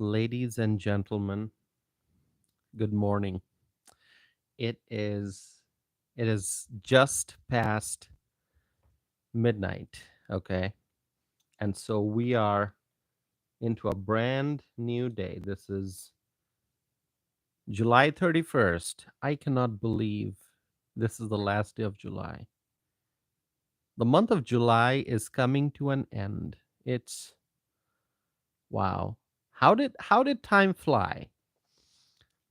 Ladies and gentlemen, good morning. It is it is just past midnight, okay? And so we are into a brand new day. This is July 31st. I cannot believe this is the last day of July. The month of July is coming to an end. It's wow. How did time fly?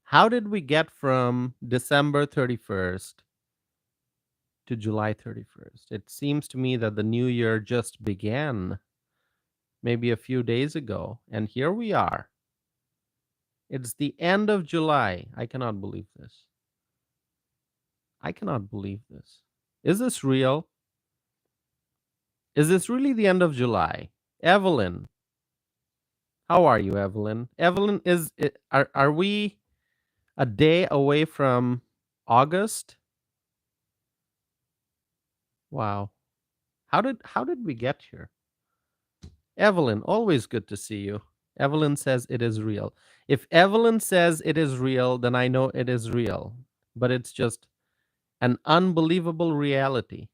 How did we get from December 31st to July 31st? It seems to me that the new year just began maybe a few days ago, and here we are. It's the end of July. I cannot believe this. I cannot believe this. Is this real? Is this really the end of July? Evelyn, how are you, Evelyn? Evelyn, are we a day away from August? Wow. How did we get here? Evelyn, always good to see you. Evelyn says it is real. If Evelyn says it is real, then I know it is real. But it's just an unbelievable reality.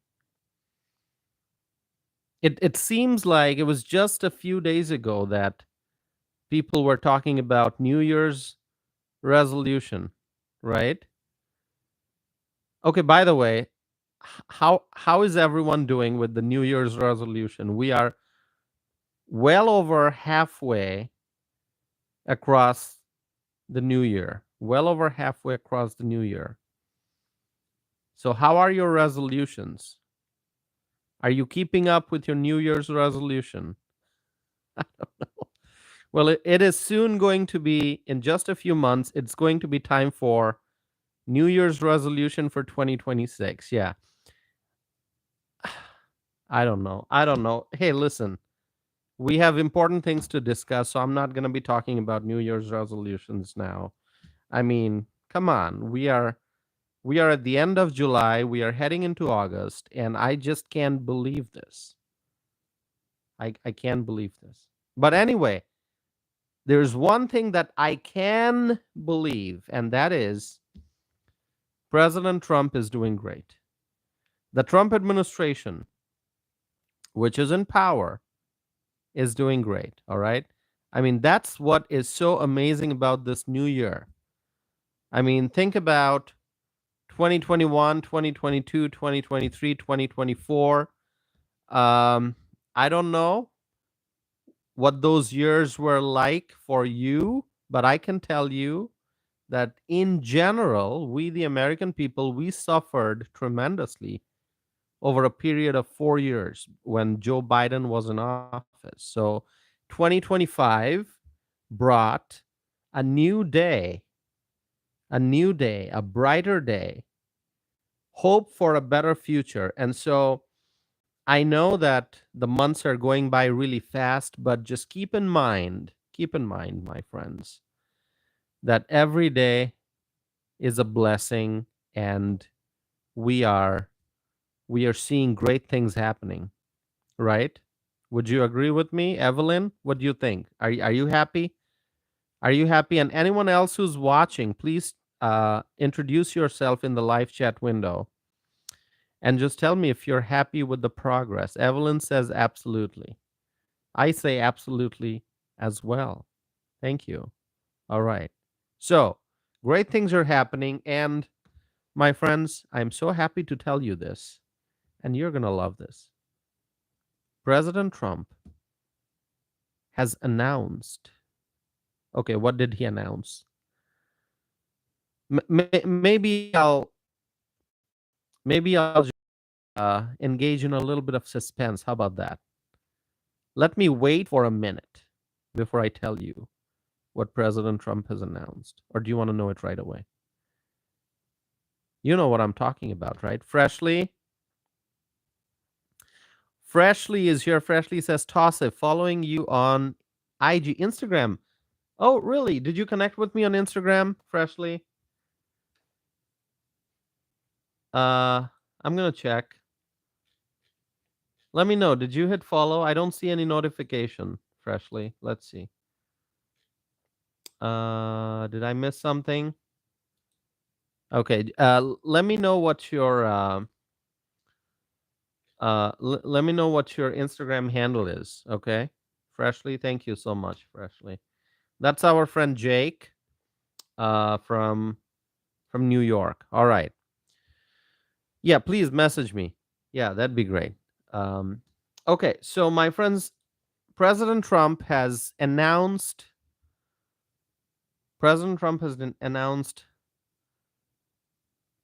It seems like it was just a few days ago that people were talking about New Year's resolution, right? Okay, by the way, how is everyone doing with the New Year's resolution? We are well over halfway across the new year. Well over halfway across the new year. So, how are your resolutions? Are you keeping up with your New Year's resolution? Well, it is soon going to be, in just a few months, it's going to be time for New Year's resolution for 2026. Yeah. I don't know. I don't know. Hey, listen, we have important things to discuss, so I'm not going to be talking about New Year's resolutions now. I mean, come on. We are at the end of July, we are heading into August, and I just can't believe this. I can't believe this. But anyway, there's one thing that I can believe, and that is President Trump is doing great. The Trump administration, which is in power, is doing great. All right. I mean, that's what is so amazing about this new year. I mean, think about 2021, 2022, 2023, 2024. I don't know what those years were like for you, but I can tell you that in general, we, the American people, we suffered tremendously over a period of 4 years when Joe Biden was in office. So 2025 brought a new day, a brighter day, hope for a better future. And so I know that the months are going by really fast, but just keep in mind, my friends, that every day is a blessing and we are we are seeing great things happening, right? Would you agree with me, Evelyn? What do you think? Are you happy? Are you happy? And anyone else who's watching, please introduce yourself in the live chat window and just tell me if you're happy with the progress. Evelyn says absolutely. I say absolutely as well. Thank you. All right. So, great things are happening. And my friends, I'm so happy to tell you this, and you're going to love this. President Trump has announced. Okay, what did he announce? Maybe I'll just, engage in a little bit of suspense. How about that? Let me wait for a minute before I tell you what President Trump has announced. Or do you want to know it right away? You know what I'm talking about, right? Freshly is here. Freshly says, Toss following you on IG, Instagram. Oh, really? Did you connect with me on Instagram, Freshly? Uh, I'm gonna check. Let me know. Did you hit follow? I don't see any notification, Freshly. Let's see. Did I miss something? Okay. Let me know what your let me know what your Instagram handle is. Okay. Freshly, thank you so much, Freshly. That's our friend Jake, from New York. All right. Yeah, please message me. Yeah, that'd be great. Um, okay, so my friends, President Trump has announced. President Trump has announced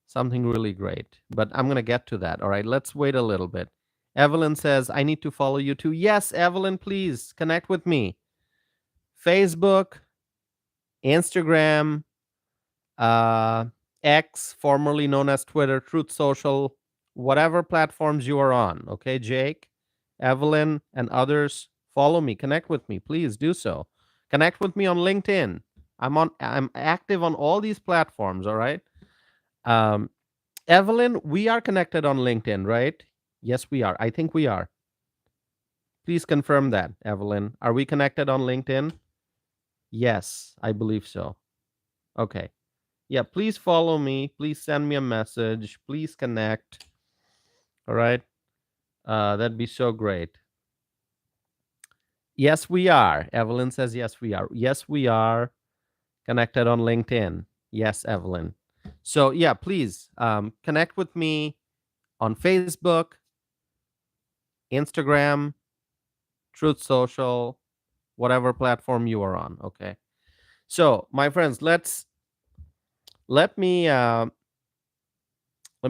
something really great, but I'm gonna get to that. All right, let's wait a little bit. Evelyn says I need to follow you too. Yes, Evelyn, please connect with me. Facebook, Instagram, uh, X, formerly known as Twitter, Truth Social, whatever platforms you are on. Okay, Jake, Evelyn, and others, follow me, connect with me. Please do so. Connect with me on LinkedIn. I'm active on all these platforms. All right. Um, Evelyn, we are connected on LinkedIn, right? Yes, we are. I think we are. Please confirm that, Evelyn. Are we connected on LinkedIn? Yes, I believe so. Okay. Yeah, please follow me. Please send me a message. Please connect. All right. That'd be so great. Yes, we are. Evelyn says, yes, we are. Yes, we are connected on LinkedIn. Yes, Evelyn. So, yeah, please connect with me on Facebook, Instagram, Truth Social, whatever platform you are on. Okay. So, my friends, let me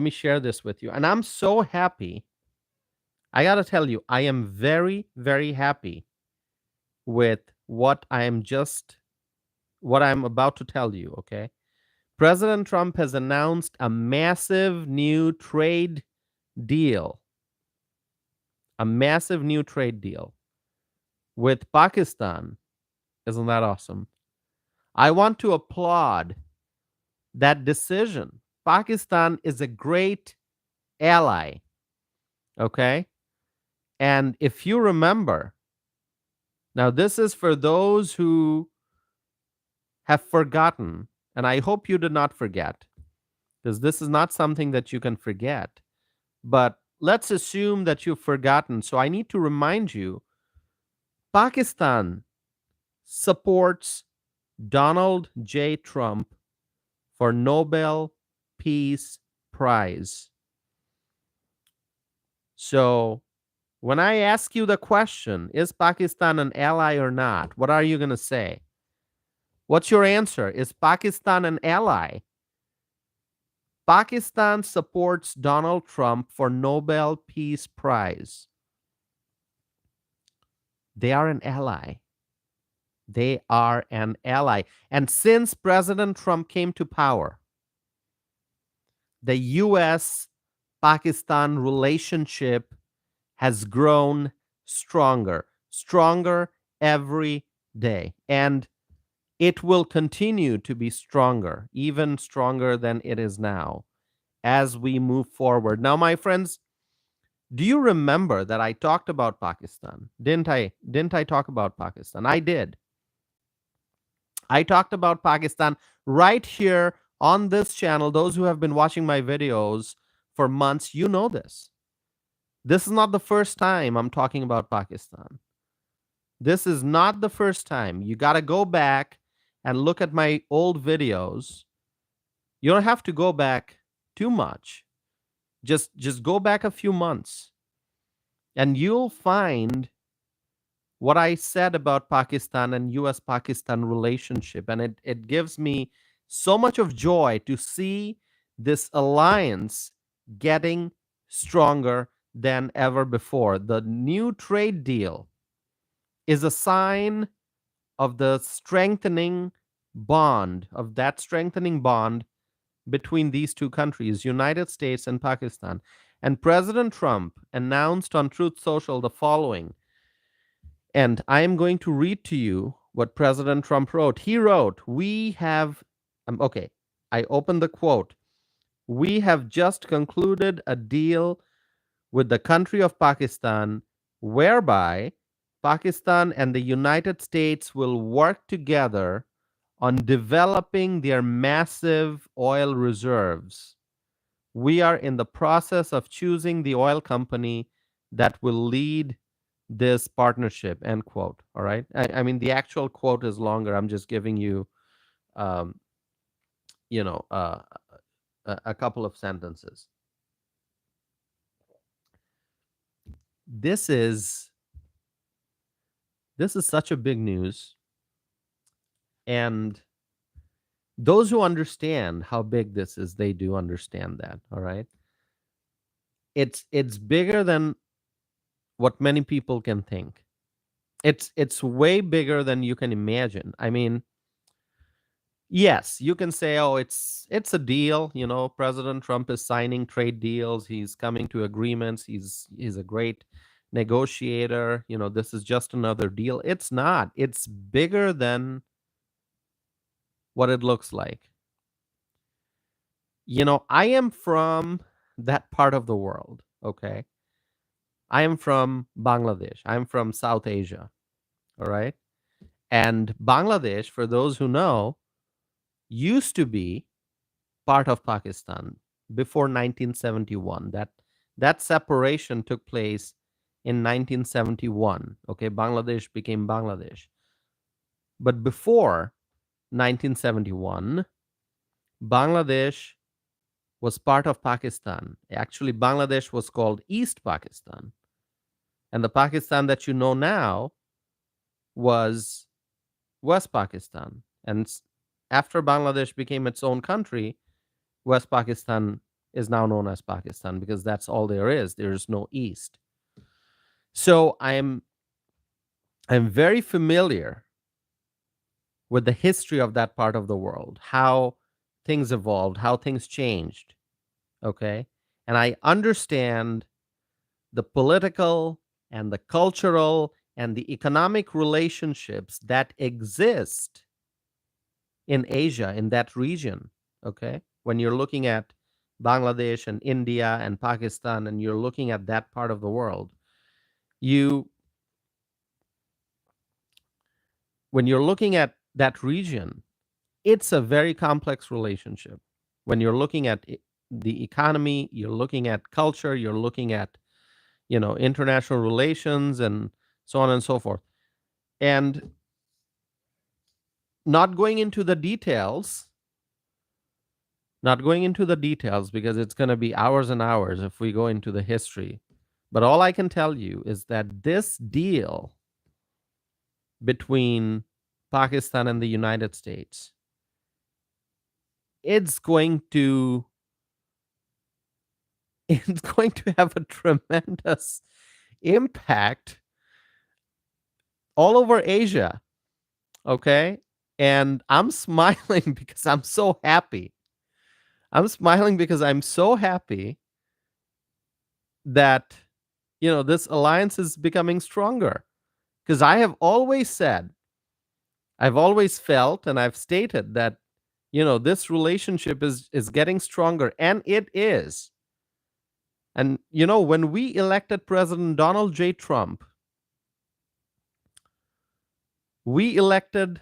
share this with you. And I'm so happy. I got to tell you, I am very, very happy with what I'm about to tell you, okay? President Trump has announced a massive new trade deal, a massive new trade deal with Pakistan. Isn't that awesome? I want to applaud that decision. Pakistan is a great ally, okay? And if you remember, now this is for those who have forgotten, and I hope you did not forget, because this is not something that you can forget. But let's assume that you've forgotten. So I need to remind you, Pakistan supports Donald J. Trump for Nobel Peace Prize. So when I ask you the question, is Pakistan an ally or not? What are you going to say? What's your answer? Is Pakistan an ally? Pakistan supports Donald Trump for Nobel Peace Prize. They are an ally. They are an ally. And since President Trump came to power, the US Pakistan relationship has grown stronger, stronger every day. And it will continue to be stronger, even stronger than it is now as we move forward. Now, my friends, do you remember that I talked about Pakistan? Didn't I? Didn't I talk about Pakistan? I did. I talked about Pakistan right here on this channel. Those who have been watching my videos for months, you know this. This is not the first time I'm talking about Pakistan. This is not the first time. You got to go back and look at my old videos. You don't have to go back too much. Just go back a few months and you'll find what I said about Pakistan and US Pakistan relationship. And it gives me so much of joy to see this alliance getting stronger than ever before. The new trade deal is a sign of the strengthening bond between these two countries, United States and Pakistan. And President Trump announced on Truth Social the following. And I am going to read to you what President Trump wrote. He wrote, we have, okay, I opened the quote. We have just concluded a deal with the country of Pakistan whereby Pakistan and the United States will work together on developing their massive oil reserves. We are in the process of choosing the oil company that will lead this partnership, end quote. All right. I mean, the actual quote is longer. I'm just giving you, um, you know, a couple of sentences. This is this is such a big news, and those who understand how big this is, they do understand that. All right. It's bigger than what many people can think. It's way bigger than you can imagine. I mean, yes, you can say, "Oh, it's a deal." President Trump is signing trade deals. He's coming to agreements. He's a great negotiator. This is just another deal. It's not. It's bigger than what it looks like. I am from that part of the world. Okay, I am from Bangladesh. I'm from South Asia. All right, and Bangladesh, for those who know, used to be part of Pakistan before 1971. That separation took place in 1971. Okay, Bangladesh became Bangladesh. But before 1971, Bangladesh was part of Pakistan. Actually, Bangladesh was called East Pakistan. And the Pakistan that you know now was West Pakistan. And after Bangladesh became its own country, West Pakistan is now known as Pakistan because that's all there is. There is no East. So I'm very familiar with the history of that part of the world, how things evolved, how things changed. Okay. And I understand the political and the cultural and the economic relationships that exist in Asia, in that region. Okay. When you're looking at Bangladesh and India and Pakistan, and you're looking at that part of the world, you, when you're looking at that region, it's a very complex relationship. When you're looking at the economy, you're looking at culture, you're looking at, international relations and so on and so forth. And not going into the details, not going into the details because it's going to be hours and hours if we go into the history. But all I can tell you is that this deal between Pakistan and the United States, it's going to it's going to have a tremendous impact all over Asia. Okay. And I'm smiling because I'm so happy. I'm smiling because I'm so happy that, this alliance is becoming stronger. Because I have always said, I've always felt, and I've stated that, this relationship is getting stronger, and it is. And, when we elected President Donald J. Trump, we elected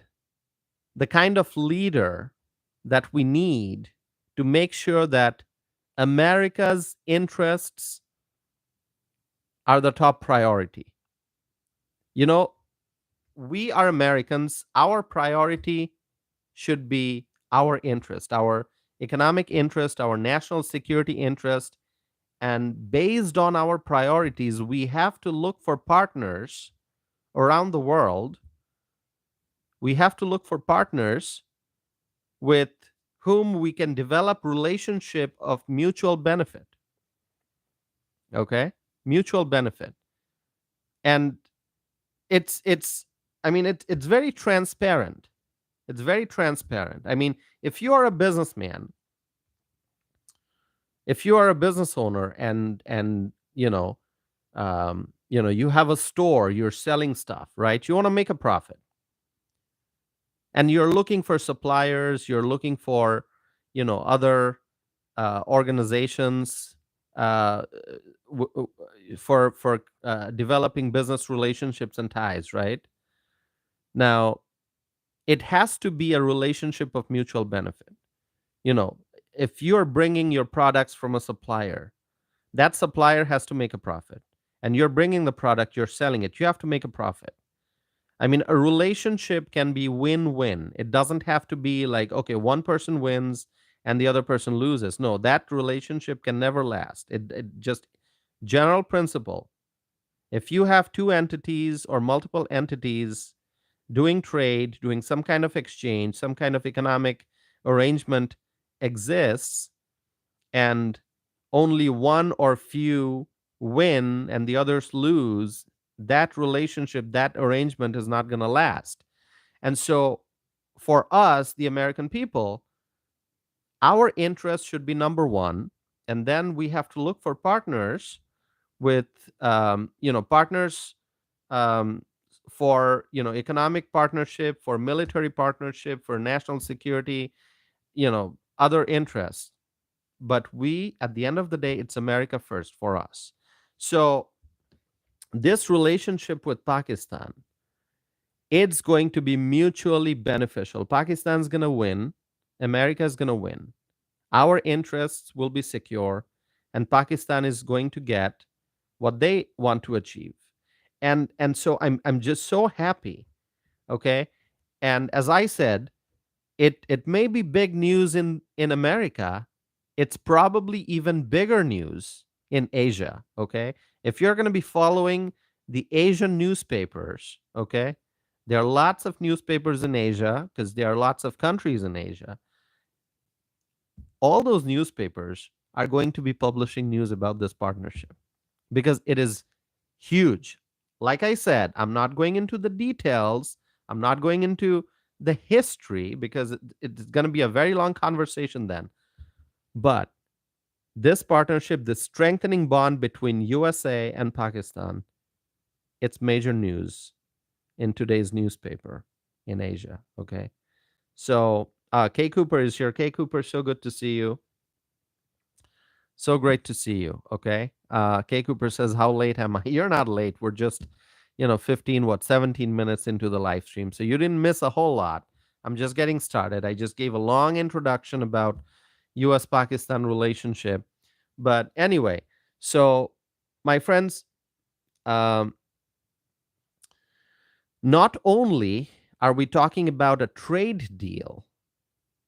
the kind of leader that we need to make sure that America's interests are the top priority. You know, we are Americans. Our priority should be our interest, our economic interest, our national security interest. And based on our priorities, we have to look for partners around the world. We have to look for partners with whom we can develop relationship of mutual benefit. Okay? Mutual benefit. And it's I mean it's very transparent. It's very transparent. I mean, if you are a businessman, if you are a business owner and you have a store, you're selling stuff, right? You want to make a profit. And you're looking for suppliers, you're looking for, other organizations uh, for developing business relationships and ties, right? Now, it has to be a relationship of mutual benefit. You know, if you're bringing your products from a supplier, that supplier has to make a profit. And you're bringing the product, you're selling it, you have to make a profit. I mean, a relationship can be win-win. It doesn't have to be like, okay, one person wins and the other person loses. No, that relationship can never last. It just general principle. If you have two entities or multiple entities doing trade, doing some kind of exchange, some kind of economic arrangement exists, and only one or few win and the others lose, that relationship, that arrangement is not going to last. And so, for us, the American people, our interest should be number one. And then we have to look for partners with, partners um, for, economic partnership, for military partnership, for national security, other interests. But we, at the end of the day, it's America first for us. So this relationship with Pakistan, it's going to be mutually beneficial. Pakistan's going to win, America's going to win. Our interests will be secure, and Pakistan is going to get what they want to achieve. And so I'm just so happy, okay? And as I said, it may be big news in America. It's probably even bigger news in Asia, okay? If you're going to be following the Asian newspapers, okay? There are lots of newspapers in Asia because there are lots of countries in Asia. All those newspapers are going to be publishing news about this partnership because it is huge. Like I said, I'm not going into the details. I'm not going into the history because it's going to be a very long conversation then. But this partnership, this strengthening bond between USA and Pakistan, it's major news in today's newspaper in Asia. Okay. So Kay Cooper is here. Kay Cooper, so good to see you. So great to see you. Okay. Kay Cooper says, how late am I? You're not late. We're just, 17 minutes into the live stream. So you didn't miss a whole lot. I'm just getting started. I just gave a long introduction about US Pakistan relationship. But anyway, so my friends, um, not only are we talking about a trade deal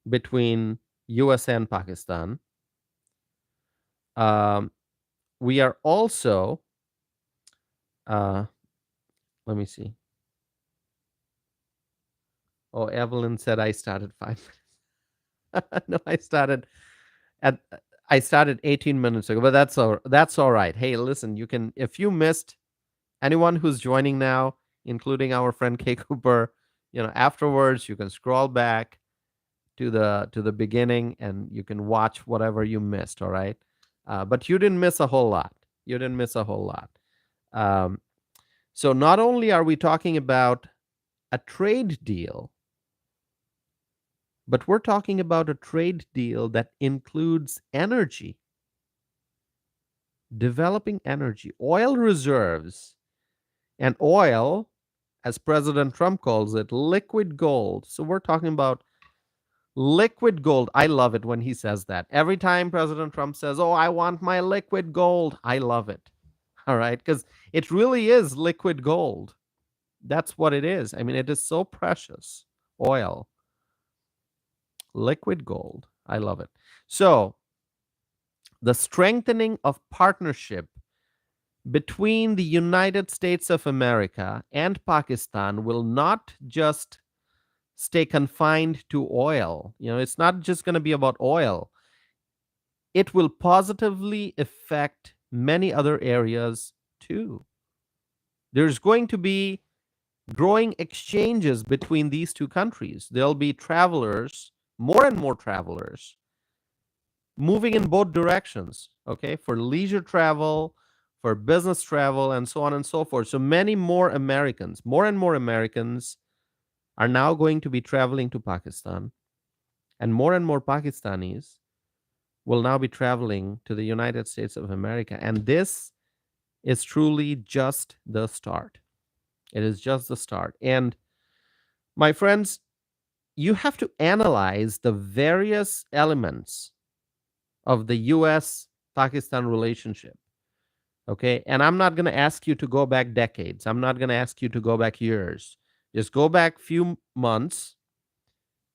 between US and Pakistan, um, we are also, uh, let me see. Oh, Evelyn said I started 5 minutes. No, at I started 18 minutes ago, but that's all right. Hey, listen, you can, if you missed anyone who's joining now, including our friend Kay Cooper, afterwards you can scroll back to the beginning and you can watch whatever you missed. All right, but you didn't miss a whole lot. You didn't miss a whole lot. Um, so not only are we talking about a trade deal, but we're talking about a trade deal that includes energy, developing energy, oil reserves, and oil, as President Trump calls it, liquid gold. So we're talking about liquid gold. I love it when he says that. Every time President Trump says, oh, I want my liquid gold, I love it. All right, because it really is liquid gold. That's what it is. I mean, it is so precious. Oil, liquid gold. I love it. So the strengthening of partnership between the United States of America and Pakistan will not just stay confined to oil. It's not just going to be about oil. It will positively affect many other areas too. There's going to be growing exchanges between these two countries. There'll be travelers, more and more travelers, moving in both directions, okay, for leisure travel, for business travel, and so on and so forth. So many more Americans, more and more Americans are now going to be traveling to Pakistan, and more Pakistanis will now be traveling to the United States of America. And this is truly just the start. It is just the start. And my friends, you have to analyze the various elements of the US Pakistan relationship. Okay. And I'm not going to ask you to go back decades. I'm not going to ask you to go back years. Just go back few months.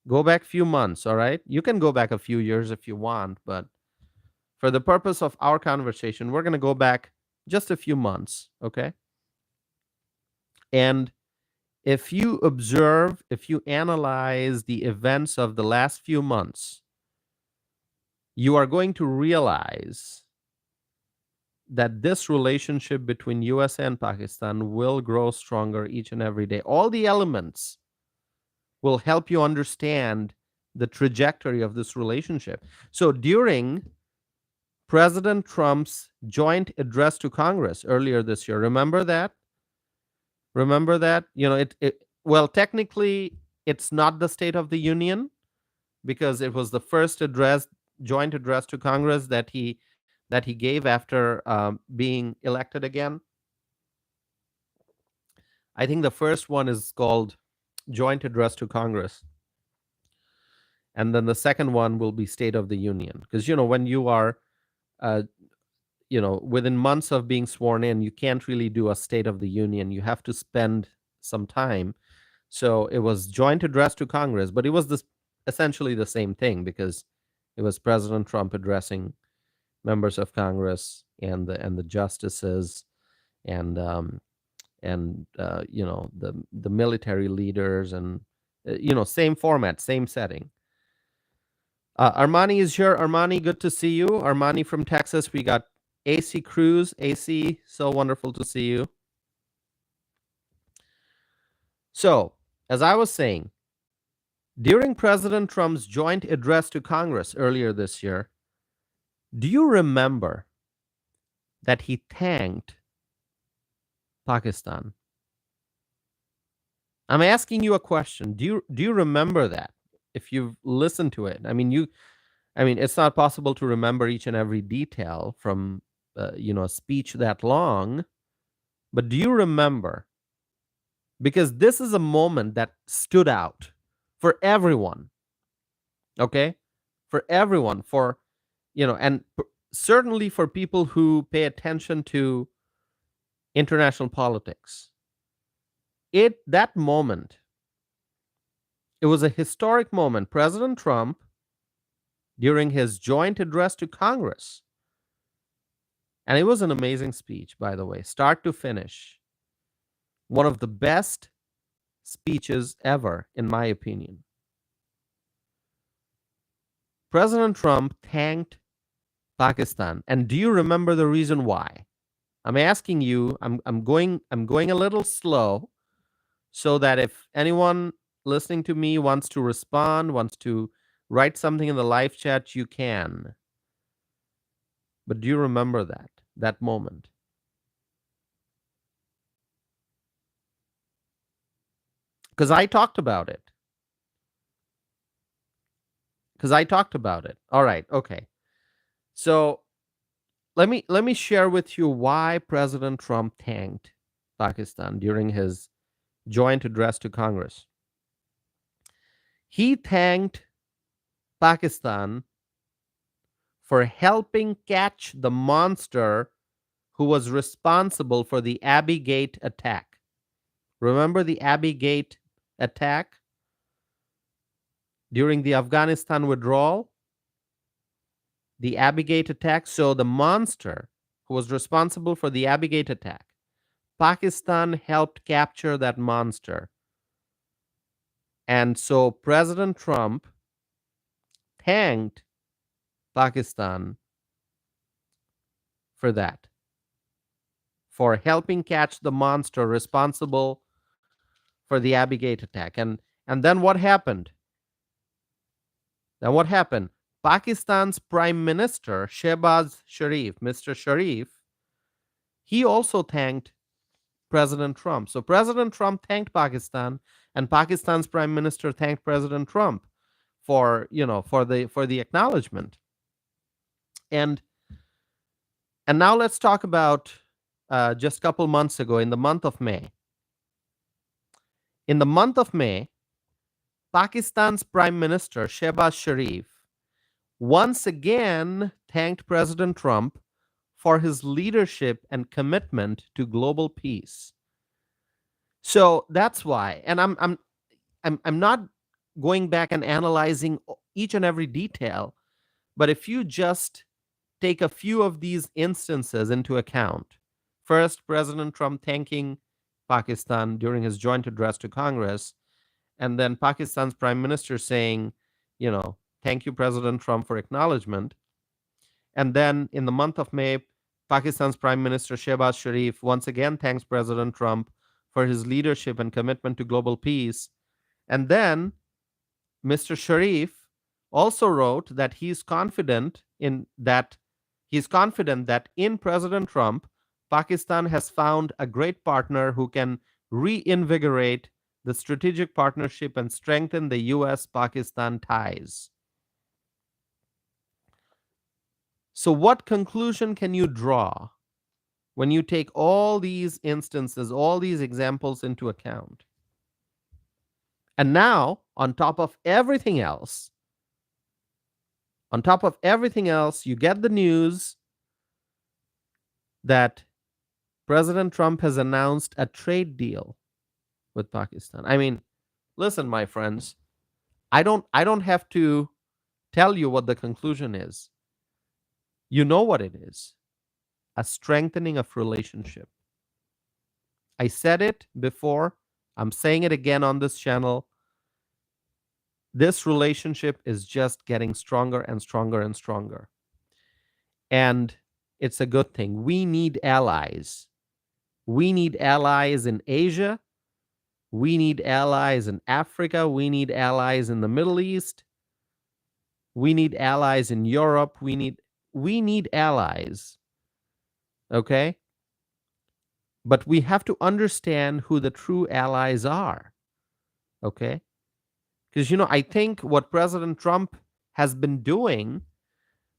Go back few months. All right. You can go back a few years if you want, but for the purpose of our conversation, we're going to go back just a few months. Okay. And if you observe, if you analyze the events of the last few months, you are going to realize that this relationship between USA and Pakistan will grow stronger each and every day. All the elements will help you understand the trajectory of this relationship. So during President Trump's joint address to Congress earlier this year, remember that? Remember that? You know, well, technically, it's not the State of the Union because it was the first joint address to Congress that he gave after being elected again. I think the first one is called Joint Address to Congress. And then the second one will be State of the Union. Because, when you are, uh, within months of being sworn in, you can't really do a State of the Union. You have to spend some time. So it was Joint Address to Congress, but it was essentially the same thing because it was President Trump addressing members of Congress and the justices and the military leaders and same format, same setting. Armani is here. Armani, good to see you. Armani from Texas. We got AC Cruz. AC, so wonderful to see you. So, as I was saying, during President Trump's joint address to Congress earlier this year, do you remember that he thanked Pakistan? I'm asking you a question. Do you remember that? If you've listened to it, I mean, it's not possible to remember each and every detail from a speech that long, but do you remember? Because this is a moment that stood out for everyone. Okay, for everyone, and certainly for people who pay attention to international politics. That moment, it was a historic moment. President Trump, during his joint address to Congress, and it was an amazing speech, by the way, start to finish. One of the best speeches ever, in my opinion. President Trump thanked Pakistan. And do you remember the reason why? I'm asking you, I'm going a little slow so that if anyone listening to me wants to respond, wants to write something in the live chat, you can. But do you remember that moment? Because I talked about it. All right. Okay. So let me share with you why President Trump thanked Pakistan during his joint address to Congress. He thanked Pakistan for helping catch the monster who was responsible for the Abbey Gate attack. Remember the Abbey Gate attack during the Afghanistan withdrawal? The Abbey Gate attack. So the monster who was responsible for the Abbey Gate attack, Pakistan helped capture that monster. And so President Trump thanked Pakistan for that, for helping catch the monster responsible for the Abbey Gate attack. And then what happened? Pakistan's Prime Minister, Shehbaz Sharif, Mr. Sharif, he also thanked President Trump. So President Trump thanked Pakistan, and Pakistan's Prime Minister thanked President Trump for the acknowledgement. And now let's talk about just a couple months ago, in the month of May. In the month of May, Pakistan's Prime Minister Shehbaz Sharif once again thanked President Trump for his leadership and commitment to global peace. So that's why, and I'm not going back and analyzing each and every detail, but if you just take a few of these instances into account, first, President Trump thanking Pakistan during his joint address to Congress, and then Pakistan's prime minister saying, thank you, President Trump, for acknowledgement. And then in the month of May, Pakistan's Prime Minister Shehbaz Sharif once again thanks President Trump for his leadership and commitment to global peace. And then Mr. Sharif also wrote that he's confident that in President Trump, Pakistan has found a great partner who can reinvigorate the strategic partnership and strengthen the US-Pakistan ties. So what conclusion can you draw when you take all these instances, all these examples into account? And now, on top of everything else, you get the news that President Trump has announced a trade deal with Pakistan. I mean, listen, my friends, I don't have to tell you what the conclusion is. You know what it is. A strengthening of relationship. I said it before. I'm saying it again on this channel. This relationship is just getting stronger and stronger and stronger. And it's a good thing. We need allies. We need allies in Asia. We need allies in Africa. We need allies in the Middle East. We need allies in Europe. We need allies. Okay? But we have to understand who the true allies are. Okay? Because, I think what President Trump has been doing,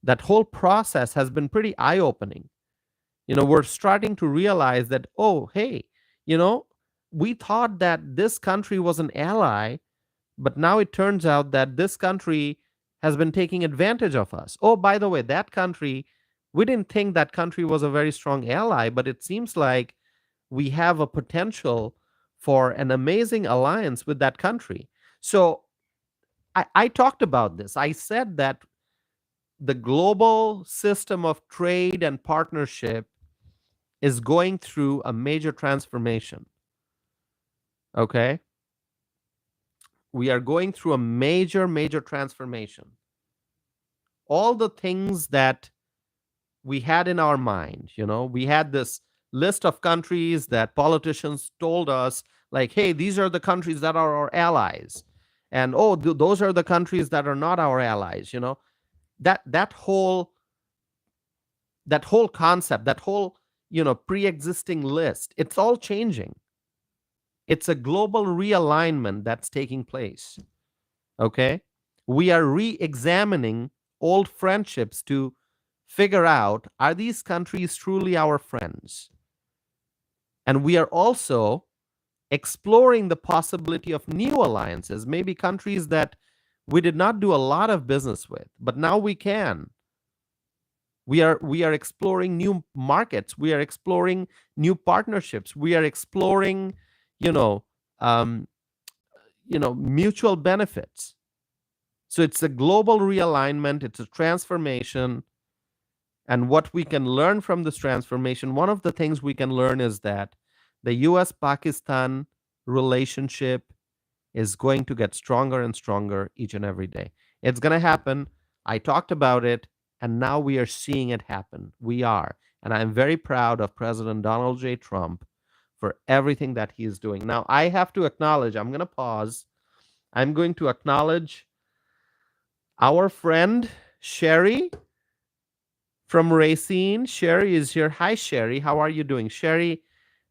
that whole process has been pretty eye-opening. We're starting to realize that, oh, hey, we thought that this country was an ally, but now it turns out that this country has been taking advantage of us. Oh, by the way, that country, we didn't think that country was a very strong ally, but it seems like we have a potential for an amazing alliance with that country. So I talked about this. I said that the global system of trade and partnership is going through a major transformation. Okay? We are going through a major, major transformation. All the things that we had in our mind, we had this list of countries that politicians told us, like, hey, these are the countries that are our allies. And, oh, those are the countries that are not our allies, that whole concept, that whole, pre-existing list, it's all changing. It's a global realignment that's taking place. Okay? We are re-examining old friendships to figure out, are these countries truly our friends? And we are also exploring the possibility of new alliances, maybe countries that we did not do a lot of business with, but now we can. We are exploring new markets. We are exploring new partnerships. We are exploring, mutual benefits. So it's a global realignment. It's a transformation. And what we can learn from this transformation, one of the things we can learn is that the US-Pakistan relationship is going to get stronger and stronger each and every day. It's going to happen. I talked about it, and now we are seeing it happen. We are. And I'm very proud of President Donald J. Trump for everything that he is doing. Now, I have to acknowledge, I'm going to pause. I'm going to acknowledge our friend, Sherry from Racine. Sherry is here. Hi, Sherry. How are you doing? Sherry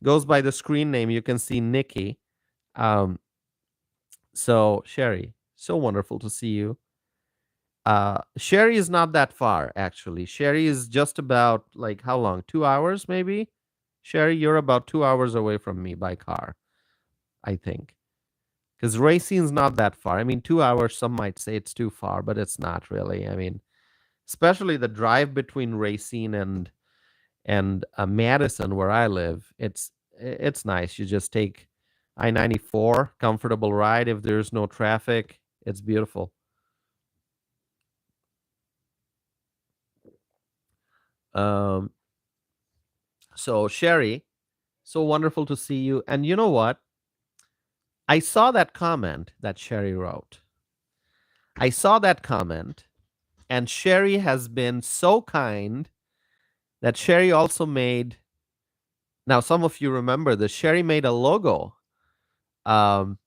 goes by the screen name. You can see Nikki. So, Sherry, so wonderful to see you. Sherry is not that far, actually. Sherry is just about, like, how long? 2 hours, maybe? Sherry, you're about 2 hours away from me by car, I think. because Racine's not that far. I mean, 2 hours, some might say it's too far, but it's not really. I mean, especially the drive between Racine and Madison, where I live, it's nice. You just take I-94, comfortable ride if there's no traffic. It's beautiful. Um, so Sherry, so wonderful to see you. And you know what? I saw that comment that Sherry wrote. I saw that comment, and Sherry has been so kind that Sherry also made. Now, some of you remember this. Sherry made a logo um,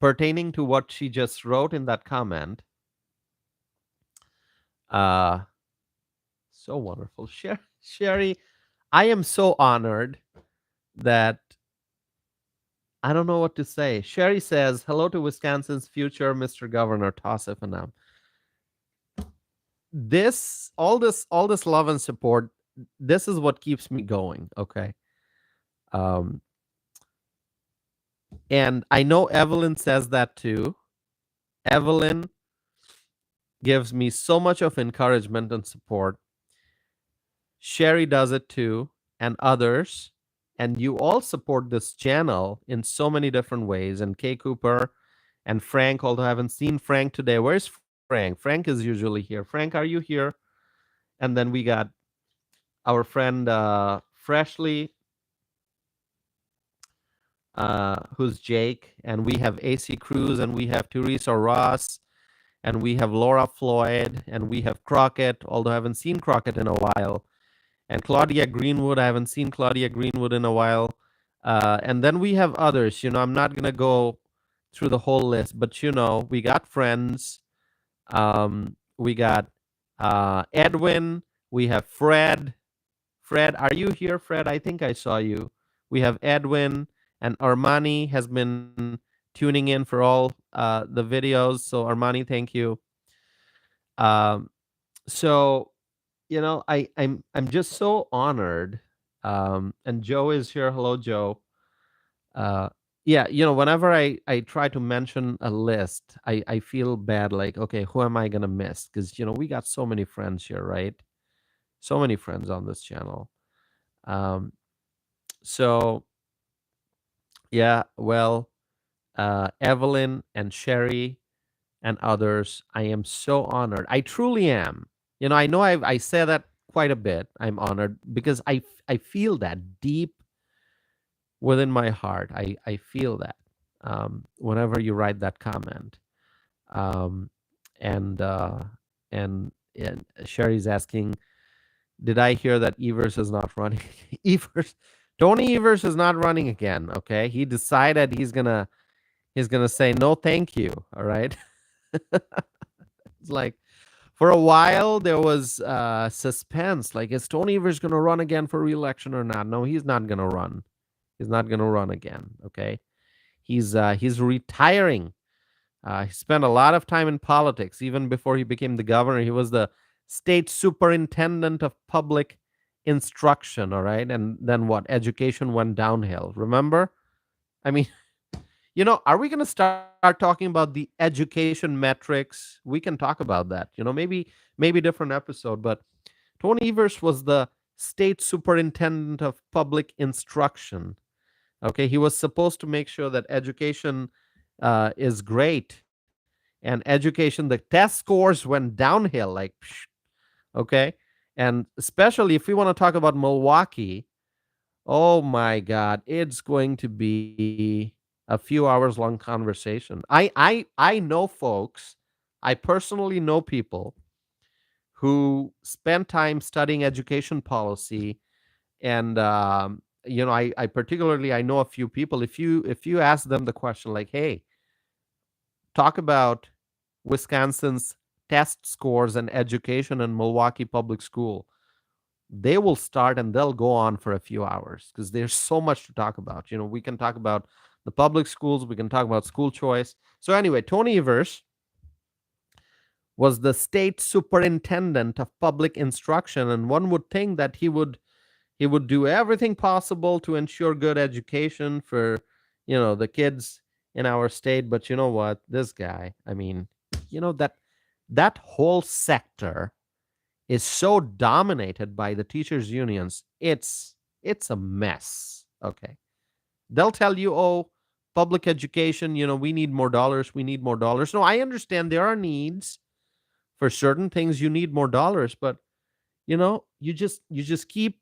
pertaining to what she just wrote in that comment. Uh, so wonderful. Sherry, I am so honored that I don't know what to say. Sherry says, hello to Wisconsin's future Mr. Governor Tassif Anam. All this love and support, this is what keeps me going. Okay. Um, and I know Evelyn says that too. Evelyn gives me so much of encouragement and support. Sherry does it too, and others. And you all support this channel in so many different ways. And Kay Cooper and Frank, although I haven't seen Frank today. Where's Frank? Frank is usually here. Frank, are you here? And then we got our friend Freshly, who's Jake, and we have AC Cruz, and we have Teresa Ross, and we have Laura Floyd, and we have Crockett, although I haven't seen Crockett in a while, and Claudia Greenwood. I haven't seen Claudia Greenwood in a while. And then we have others. I'm not going to go through the whole list, but we got friends. We got Edwin. We have Fred. Fred, are you here, Fred? I think I saw you. We have Edwin, and Armani has been tuning in for all the videos. So Armani, thank you. Um, so I'm just so honored. And Joe is here. Hello, Joe. Uh, yeah, whenever I try to mention a list, I feel bad. Like, okay, who am I gonna miss? Because we got so many friends here, right? So many friends on this channel. Um, so yeah, well, Evelyn and Sherry and others, I am so honored. I truly am. I know I say that quite a bit. I'm honored because I feel that deep within my heart. I feel that whenever you write that comment. Um, and and Sherry's asking, did I hear that Evers is not running? Evers, Tony Evers is not running again. Okay, he decided he's gonna say no, thank you. All right. It's like for a while there was suspense. Like, is Tony Evers gonna run again for re-election or not? No, he's not gonna run. He's not gonna run again. Okay, he's retiring. He spent a lot of time in politics. Even before he became the governor, he was the state superintendent of public instruction. All right, and then what? Education went downhill. Remember? I mean, are we going to start talking about the education metrics? We can talk about that. Maybe different episode. But Tony Evers was the state superintendent of public instruction. Okay, he was supposed to make sure that education is great, and education, the test scores went downhill, like, okay, and especially if we want to talk about Milwaukee. Oh my God, it's going to be a few hours long conversation. I know folks, I personally know people who spend time studying education policy, and I particularly I know a few people. If you ask them the question like, hey, talk about Wisconsin's test scores and education in Milwaukee Public School, they will start and they'll go on for a few hours because there's so much to talk about. We can talk about the public schools, we can talk about school choice. So anyway, Tony Evers was the state superintendent of public instruction, and one would think that he would do everything possible to ensure good education for the kids in our state. But you know what? This guy, I mean, that whole sector is so dominated by the teachers unions. It's a mess. Okay. They'll tell you, "Oh, public education, we need more dollars, we need more dollars." No, I understand there are needs for certain things, you need more dollars, but you just keep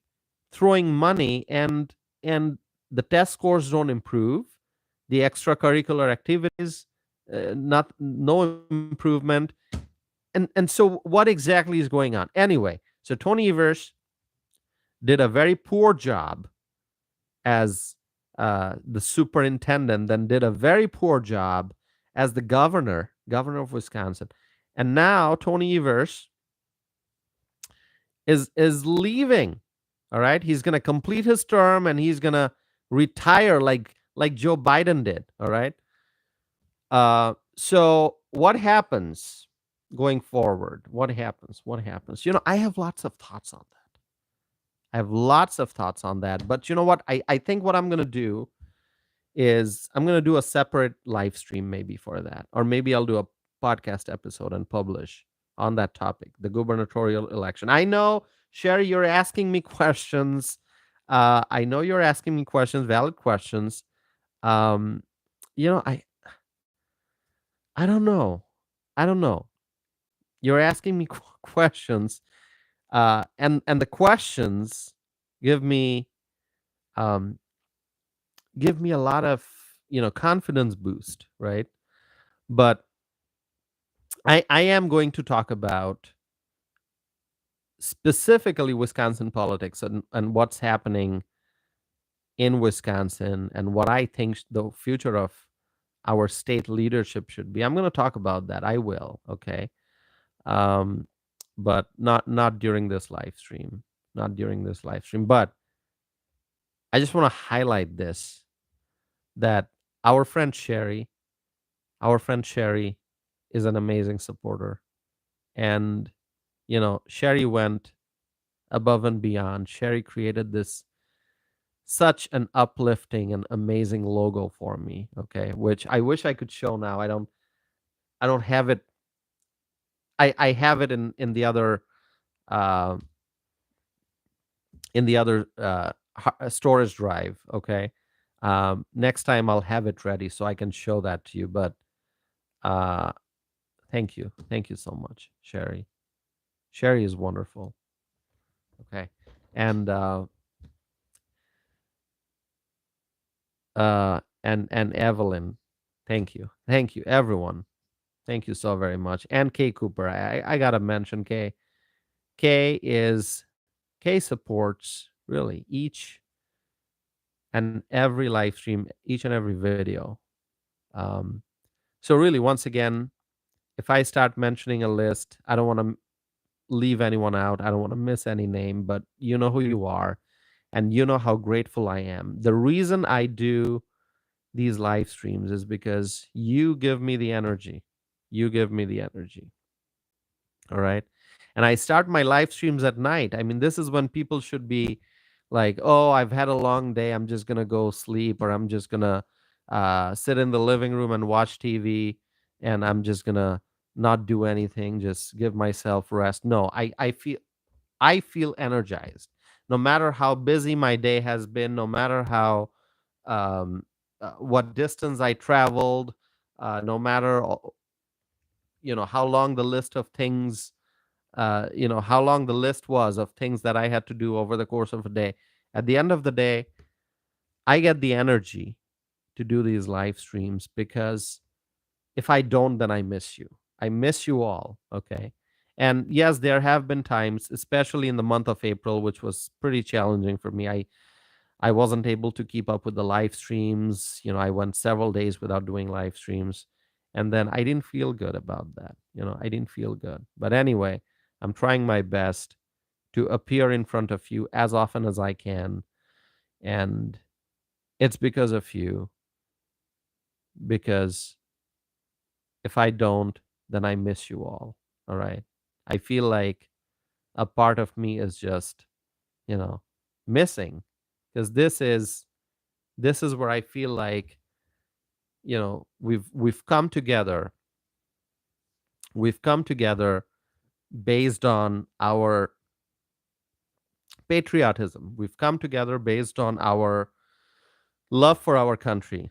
throwing money, and the test scores don't improve, the extracurricular activities, not no improvement. And so what exactly is going on anyway? So Tony Evers did a very poor job as the superintendent, then did a very poor job as the governor of Wisconsin. And now Tony Evers is leaving. All right, he's going to complete his term and he's going to retire like Joe Biden did. All right. So what happens going forward? What happens? What happens? I have lots of thoughts on that. I have lots of thoughts on that. But you know what? I think what I'm going to do is I'm going to do a separate live stream maybe for that. Or maybe I'll do a podcast episode and publish on that topic, the gubernatorial election. I know, Sherry, you're asking me questions. I know you're asking me questions, valid questions. Um, I don't know. I don't know. You're asking me questions, and the questions give me um, give me a lot of confidence boost, right? But I am going to talk about specifically Wisconsin politics and what's happening in Wisconsin and what I think the future of our state leadership should be. I'm going to talk about that. I will, okay? Um, but not during this live stream. Not during this live stream. But I just want to highlight this, that our friend Sherry, our friend Sherry is an amazing supporter. And Sherry went above and beyond. Sherry created this such an uplifting and amazing logo for me, okay, which I wish I could show now. I don't have it. I have it in the other uh storage drive, okay. Next time I'll have it ready so I can show that to you. But uh thank you so much, Sherry. Sherry is wonderful. Okay. And and Evelyn, thank you everyone. Thank you so very much. And Kay Cooper, I gotta mention Kay. Kay supports really each and every live stream, each and every video. um so really, once again, if I start mentioning a list, I don't want to leave anyone out. I don't want to miss any name, but you know who you are, and you know how grateful I am. The reason I do these live streams is because you give me the energy. You give me the energy. All right. And I start my live streams at night. I mean, this is when people should be like, "Oh, I've had a long day. I'm just going to go sleep, or I'm just going to sit in the living room and watch TV, and I'm just going to not do anything, just give myself rest." No, I feel energized. No matter how busy my day has been, no matter how what distance I traveled, no matter how long the list of things, how long the list was of things that I had to do over the course of a day. At the end of the day, I get the energy to do these live streams because if I don't, then I miss you. I miss you all. Okay. And yes, there have been times, especially in the month of April, which was pretty challenging for me. I wasn't able to keep up with the live streams. I went several days without doing live streams. And then I didn't feel good about that. I didn't feel good. But anyway, I'm trying my best to appear in front of you as often as I can. And it's because of you, because if I don't, then I miss you all. All right. I feel like a part of me is just, you know, missing, because this is where I feel like we've come together. We've come together based on our patriotism. We've come together based on our love for our country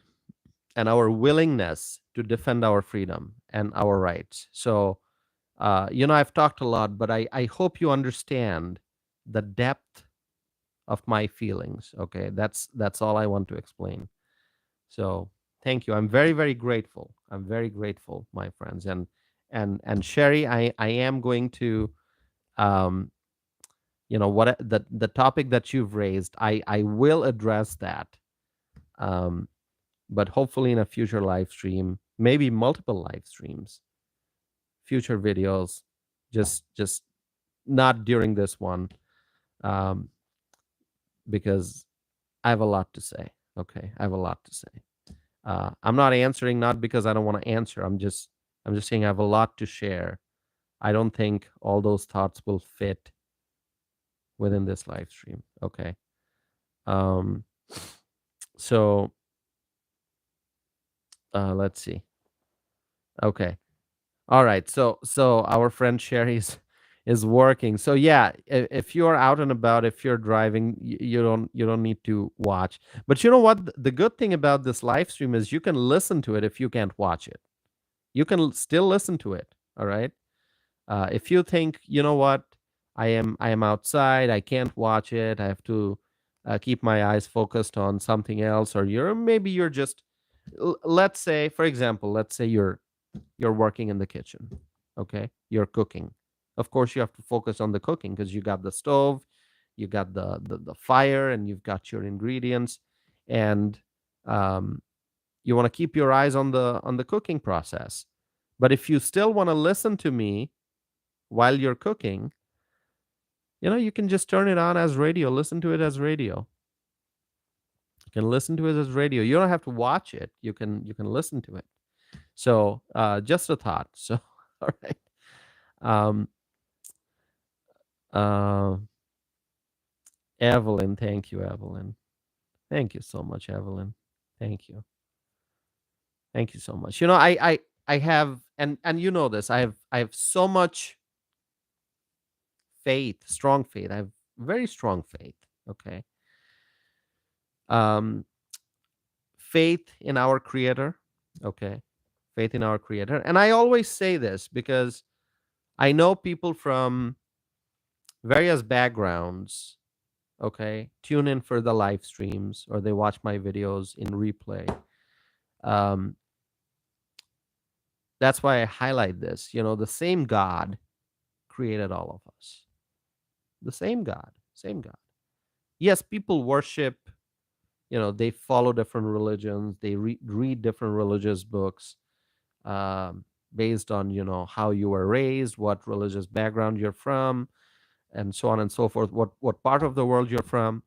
and our willingness to defend our freedom and our rights. So, I've talked a lot, but I hope you understand the depth of my feelings. Okay, that's all I want to explain. So, thank you. I'm very, very grateful. I'm very grateful, my friends. And Sherry, I am going to, um, what the topic that you've raised. I will address that. Um, but hopefully in a future live stream, maybe multiple live streams, future videos, just not during this one, um, because I have a lot to say. Okay, I have a lot to say. I'm not answering not because I don't want to answer. I'm just saying I have a lot to share. I don't think all those thoughts will fit within this live stream. Okay. Um, so let's see. Okay. All right. So our friend Sherry is working. So yeah, if you're out and about, if you're driving, you don't need to watch. But you know what? The good thing about this live stream is you can listen to it if you can't watch it. You can still listen to it. All right. If you think, you know what, I am outside, I can't watch it, I have to keep my eyes focused on something else, or maybe you're just, let's say, for example, let's say you're working in the kitchen, okay, you're cooking. Of course, you have to focus on the cooking because you got the stove, you got the fire, and you've got your ingredients, and um, you want to keep your eyes on the cooking process. But if you still want to listen to me while you're cooking, you can just turn it on as radio, listen to it as radio. You can listen to it as radio. You don't have to watch it. You can listen to it. So just a thought. So all right. Um uh Evelyn, thank you, Evelyn. Thank you so much, Evelyn. Thank you. Thank you so much. I have, and you know this, I have so much faith, strong faith. I have very strong faith. Okay. Um Faith in our creator. Okay. Faith in our creator. And I always say this because I know people from various backgrounds, okay, tune in for the live streams or they watch my videos in replay. Um, that's why I highlight this. The same God created all of us. The same God, same God. Yes, people worship, they follow different religions, they read different religious books, um, based on, how you were raised, what religious background you're from, and so on and so forth, what part of the world you're from.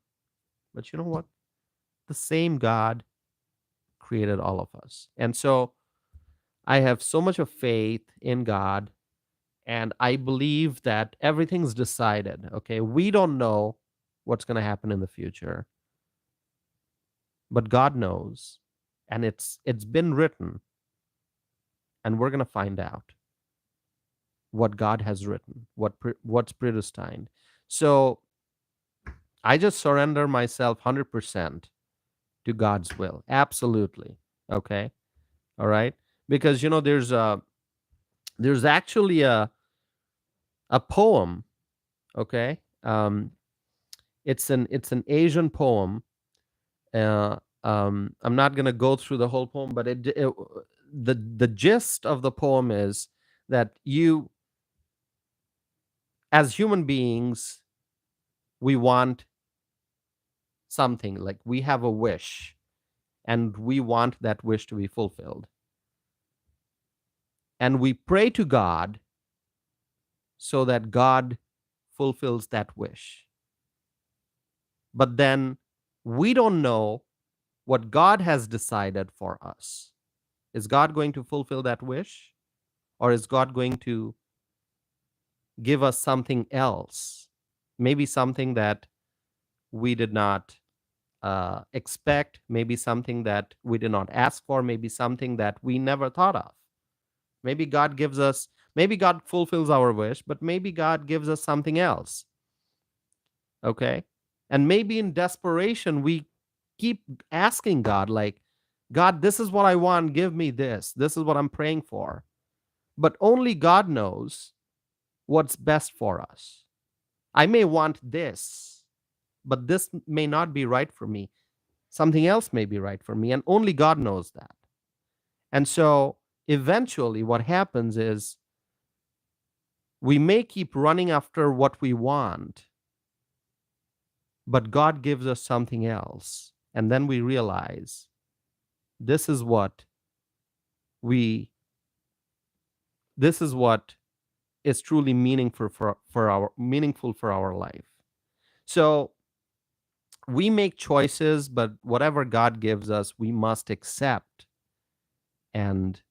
But you know what? The same God created all of us. And so I have so much of faith in God, and I believe that everything's decided. Okay. We don't know what's going to happen in the future, but God knows. And it's been written, and we're going to find out what God has written, what's predestined. So I just surrender myself 100% to God's will. Absolutely. Okay. All right. Because there's actually a poem. Okay. It's an Asian poem. I'm not gonna go through the whole poem, but the gist of the poem is that as human beings, we want something, like we have a wish, and we want that wish to be fulfilled, and we pray to God so that God fulfills that wish. But then we don't know what God has decided for us. Is God going to fulfill that wish? Or is God going to give us something else? Maybe something that we did not expect, maybe something that we did not ask for, maybe something that we never thought of. Maybe God gives us, maybe God fulfills our wish, but maybe God gives us something else. Okay. And maybe in desperation, we keep asking God, like, God, this is what I want. Give me this. This is what I'm praying for. But only God knows what's best for us. I may want this, but this may not be right for me. Something else may be right for me. And only God knows that. And so eventually, what happens is we may keep running after what we want, but God gives us something else. And then we realize this is what we this is what is truly meaningful for our life. So we make choices, but whatever God gives us, we must accept, and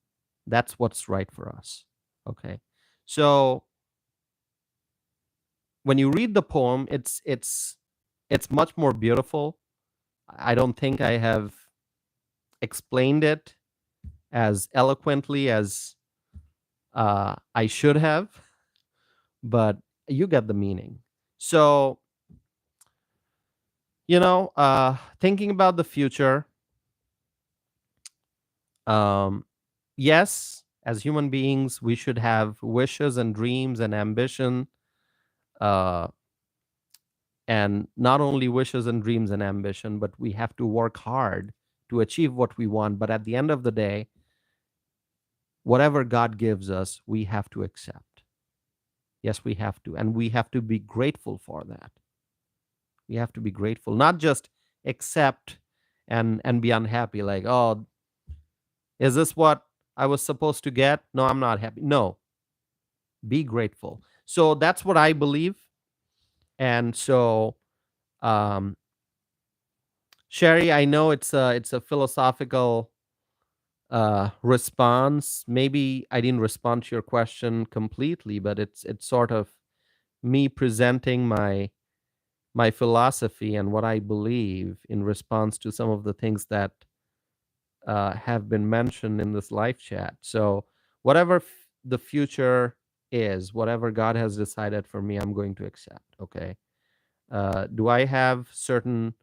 that's what's right for us. Okay. So when you read the poem, it's much more beautiful. I don't think I have explained it as eloquently as I should have, but you get the meaning. So, thinking about the future, um, yes, as human beings, we should have wishes and dreams and ambition, uh, and not only wishes and dreams and ambition, but we have to work hard to achieve what we want. But at the end of the day, whatever God gives us, we have to accept. Yes, we have to. And we have to be grateful for that. We have to be grateful, not just accept and be unhappy, like, oh, is this what I was supposed to get? No, I'm not happy. No, be grateful. So that's what I believe. And so, um, Sherry, I know it's a philosophical response. Maybe I didn't respond to your question completely, but it's sort of me presenting my philosophy and what I believe in response to some of the things that have been mentioned in this live chat. So, whatever the future is, whatever God has decided for me, I'm going to accept. Okay. Do I have certain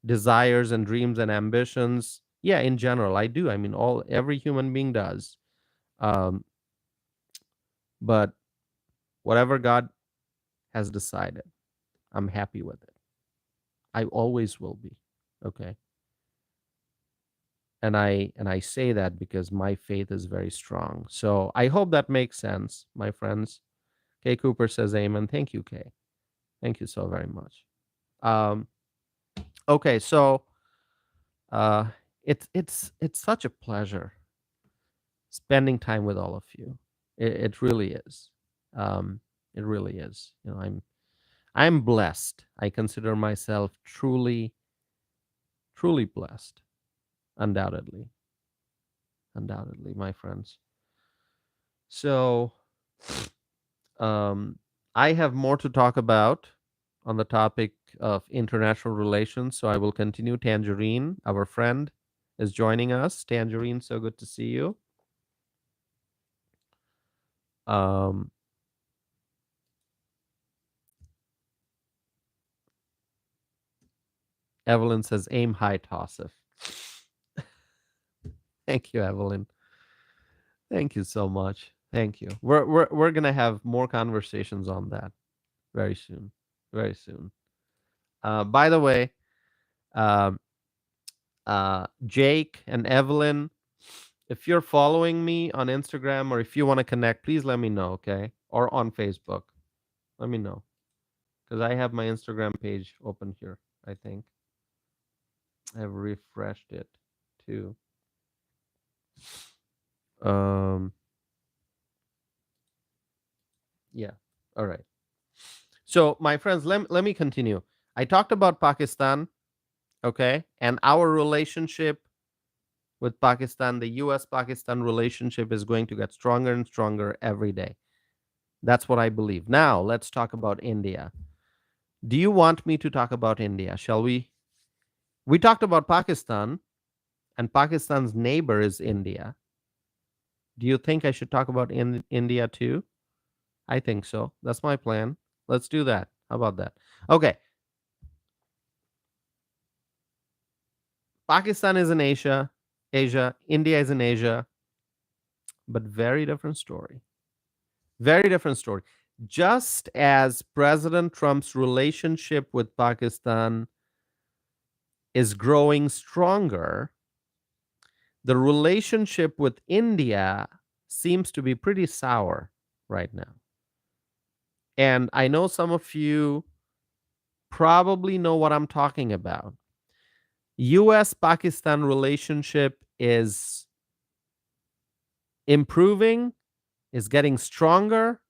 desires and dreams and ambitions? Yeah, in general, I do. I mean, every human being does. Um, but whatever God has decided, I'm happy with it. I always will be. Okay. And I say that because my faith is very strong. So I hope that makes sense, my friends. Kay Cooper says amen. Thank you, Kay. Thank you so very much. Um, okay, so uh, it's such a pleasure spending time with all of you. It really is. Um, it really is. I'm blessed. I consider myself truly blessed. Undoubtedly, undoubtedly, my friends. So I have more to talk about on the topic of international relations, so I will continue. Tangerine, our friend, is joining us. Tangerine, so good to see you. Um, Evelyn says, "Aim high, Tossif." Thank you, Evelyn. Thank you so much. Thank you. We're gonna have more conversations on that very soon. Very soon. By the way, um, Jake and Evelyn, if you're following me on Instagram or if you want to connect, please let me know, okay? Or on Facebook. Let me know. Because I have my Instagram page open here, I think. I've refreshed it too. Um yeah. All right. So my friends, let me continue. I talked about Pakistan, okay? And our relationship with Pakistan, the US Pakistan relationship is going to get stronger and stronger every day. That's what I believe. Now, let's talk about India. Do you want me to talk about India? Shall we? We talked about Pakistan, and Pakistan's neighbor is India. Do you think I should talk about India too? I think so. That's my plan. Let's do that. How about that? Okay. Pakistan is in Asia. India is in Asia, but very different story. Very different story. Just as President Trump's relationship with Pakistan is growing stronger, the relationship with India seems to be pretty sour right now. And I know some of you probably know what I'm talking about. US Pakistan relationship is improving, is getting stronger,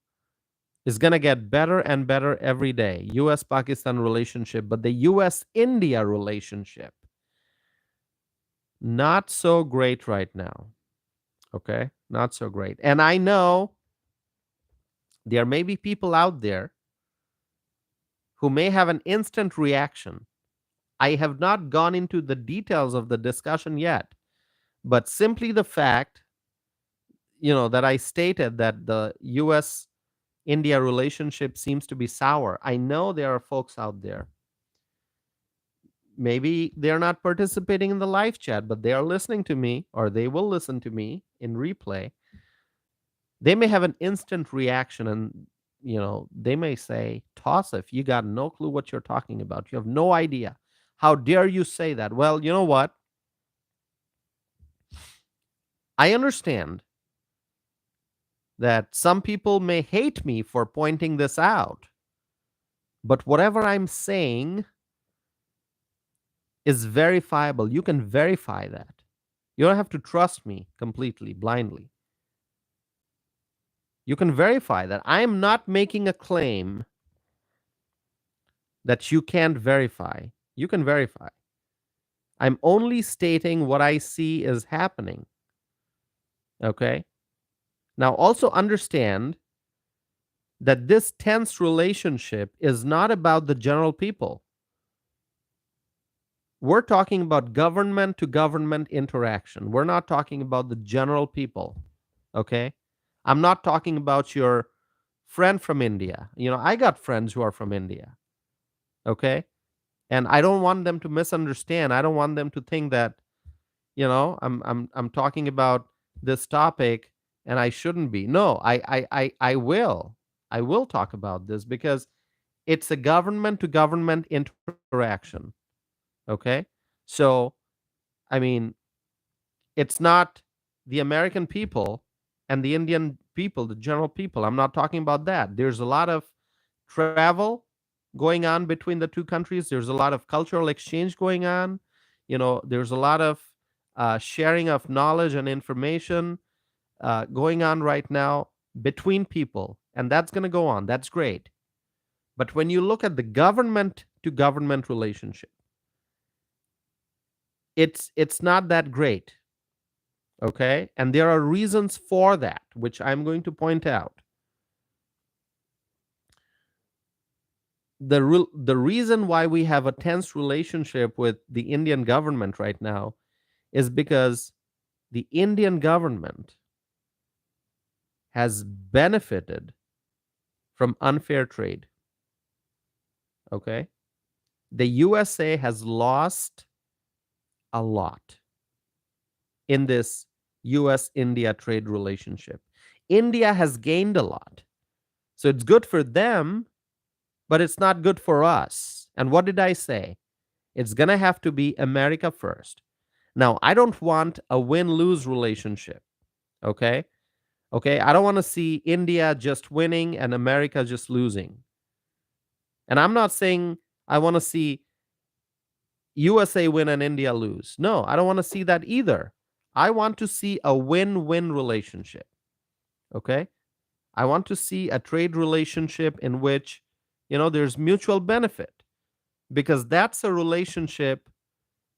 is going to get better and better every day. US Pakistan relationship, but the US India relationship, not so great right now. Okay? Not so great. And I know there may be people out there who may have an instant reaction. I have not gone into the details of the discussion yet, but simply the fact, that I stated that the US India relationship seems to be sour. I know there are folks out there. Maybe they're not participating in the live chat, but they are listening to me, or they will listen to me in replay. They may have an instant reaction, and they may say, Tosif, you got no clue what you're talking about. You have no idea. How dare you say that? Well, you know what? I understand that some people may hate me for pointing this out, but whatever I'm saying is verifiable. You can verify that. You don't have to trust me completely, blindly. You can verify that. I am not making a claim that you can't verify. You can verify. I'm only stating what I see is happening. Okay? Now, also understand that this tense relationship is not about the general people. We're talking about government to government interaction. We're not talking about the general people. Okay? I'm not talking about your friend from India. I got friends who are from India. Okay? And I don't want them to misunderstand. I don't want them to think that, I'm talking about this topic and I shouldn't be. No, I will. I will talk about this because it's a government to government interaction. Okay? So, I mean, it's not the American people and the Indian people, the general people. I'm not talking about that. There's a lot of travel going on between the two countries. There's a lot of cultural exchange going on. There's a lot of sharing of knowledge and information going on right now between people. And that's going to go on. That's great. But when you look at the government to government relationship, it's not that great. Okay? And there are reasons for that, which I'm going to point out. The reason why we have a tense relationship with the Indian government right now is because the Indian government has benefited from unfair trade. Okay? The USA has lost a lot in this US India trade relationship. India has gained a lot. So it's good for them, but it's not good for us. And what did I say? It's going to have to be America first. Now, I don't want a win-lose relationship. Okay? Okay, I don't want to see India just winning and America just losing. And I'm not saying I want to see USA win and India lose. No, I don't want to see that either. I want to see a win-win relationship. Okay? I want to see a trade relationship in which, there's mutual benefit, because that's a relationship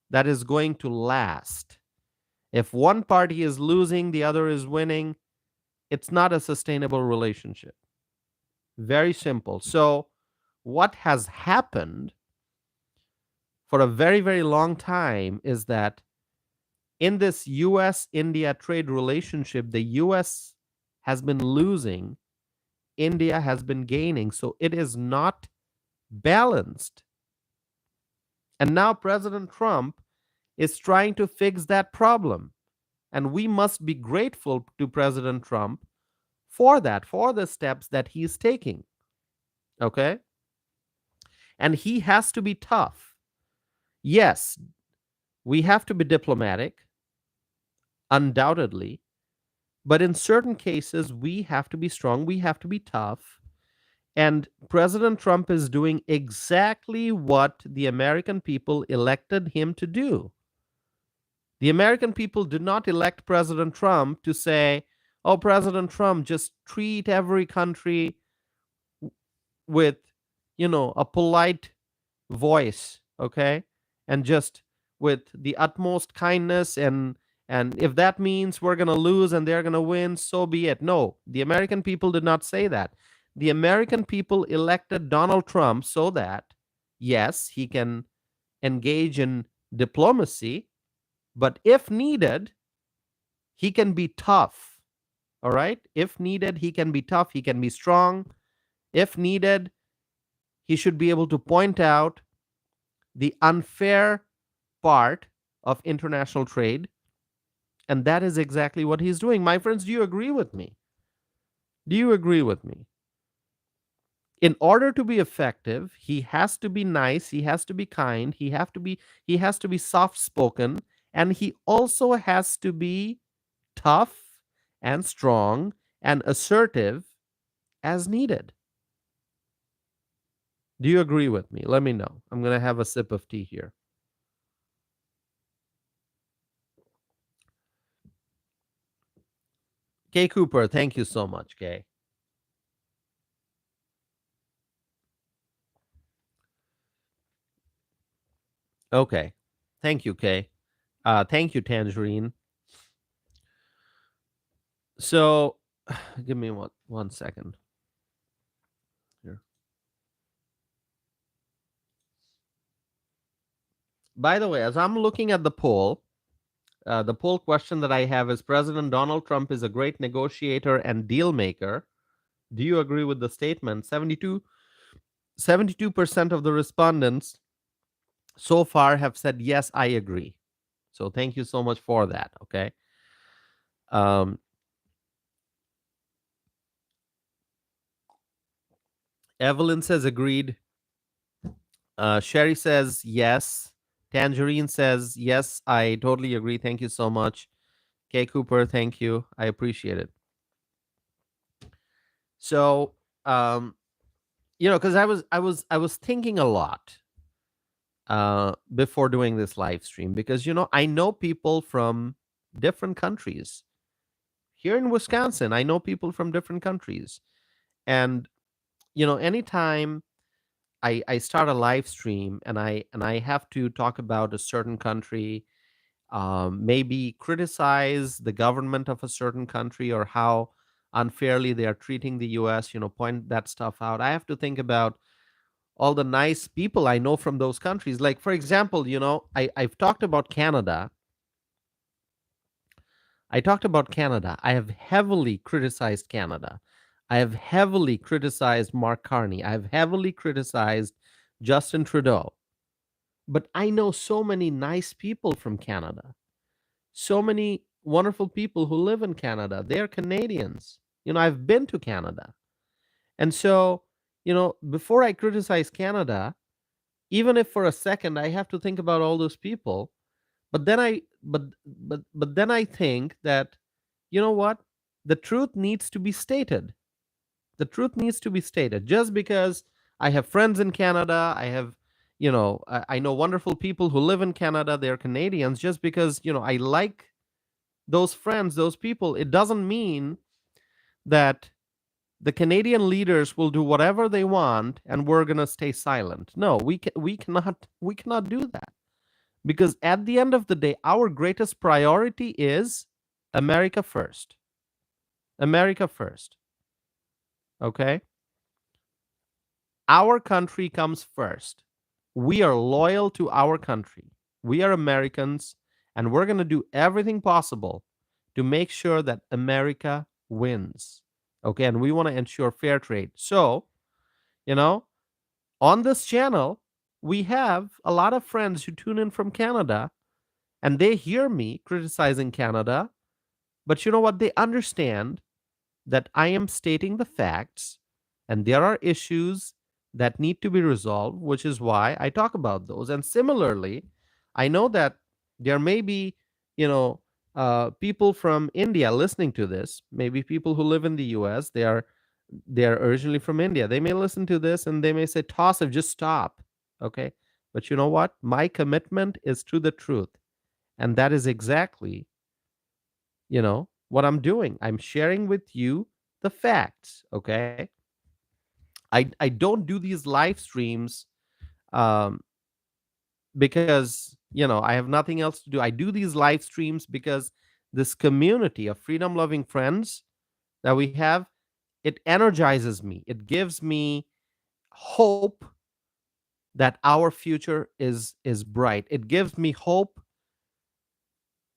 that is going to last. If one party is losing, the other is winning, it's not a sustainable relationship. Very simple. So, what has happened for a very, very long time is that in this US India trade relationship, the US has been losing, India has been gaining. So it is not balanced. And now President Trump is trying to fix that problem. And we must be grateful to President Trump for that, for the steps that he's taking. Okay? And he has to be tough. Yes, we have to be diplomatic, undoubtedly. But in certain cases, we have to be strong, we have to be tough. And President Trump is doing exactly what the American people elected him to do. The American people did not elect President Trump to say, oh, President Trump, just treat every country with, a polite voice, okay? And just with the utmost kindness, and if that means we're going to lose and they're going to win, so be it. No, the American people did not say that. The American people elected Donald Trump so that, yes, he can engage in diplomacy, but if needed, he can be tough. All right? If needed, he can be tough, he can be strong. If needed, he should be able to point out the unfair part of international trade. And that is exactly what he's doing. My friends, do you agree with me? Do you agree with me? In order to be effective, he has to be nice, he has to be kind, he has to be soft spoken, and he also has to be tough and strong and assertive as needed. Do you agree with me? Let me know. I'm going to have a sip of tea here. Kay Cooper, thank you so much, Kay. Okay. Thank you, Kay. Thank you, Tangerine. So, give me one second here. By the way, as I'm looking at the poll question that I have is President Donald Trump is a great negotiator and deal maker. Do you agree with the statement? 72% of the respondents so far have said, yes, I agree. So thank you so much for that. Okay. Um, Evelyn says agreed. Sherry says yes. Tangerine says yes, I totally agree. Thank you so much. Kay Cooper, thank you. I appreciate it. So, because I was thinking a lot before doing this live stream, because I know people from different countries. Here in Wisconsin, I know people from different countries, and anytime I start a live stream and I have to talk about a certain country, maybe criticize the government of a certain country or how unfairly they are treating the U.S., point that stuff out. I have to think about all the nice people I know from those countries. Like, for example, I've talked about Canada. I talked about Canada. I have heavily criticized Canada. I have heavily criticized Mark Carney. I have heavily criticized Justin Trudeau. But I know so many nice people from Canada. So many wonderful people who live in Canada. They're Canadians. I've been to Canada. And so, before I criticize Canada, even if for a second I have to think about all those people, but then I think that, you know what? The truth needs to be stated. The truth needs to be stated. Just because I have friends in Canada, I know wonderful people who live in Canada, they're Canadians, just because, I like those friends, those people, it doesn't mean that the Canadian leaders will do whatever they want and we're going to stay silent. No, we cannot do that. Because at the end of the day, our greatest priority is America first. America first. Okay? Our country comes first. We are loyal to our country. We are Americans, and we're going to do everything possible to make sure that America wins. Okay, and we want to ensure fair trade. So, you know, on this channel, we have a lot of friends who tune in from Canada, and they hear me criticizing Canada, but you know what? They understand that I am stating the facts and there are issues that need to be resolved, which is why I talk about those. And similarly, I know that there may be, you know, people from India listening to this, maybe people who live in the US, they are originally from India. They may listen to this and they may say, Tosif, just stop. Okay. But you know what? My commitment is to the truth. And that is exactly, what I'm doing. I'm sharing with you the facts. Okay. I don't do these live streams um, because I have nothing else to do. I do these live streams because this community of freedom loving friends that we have, it energizes me. It gives me hope that our future is bright. It gives me hope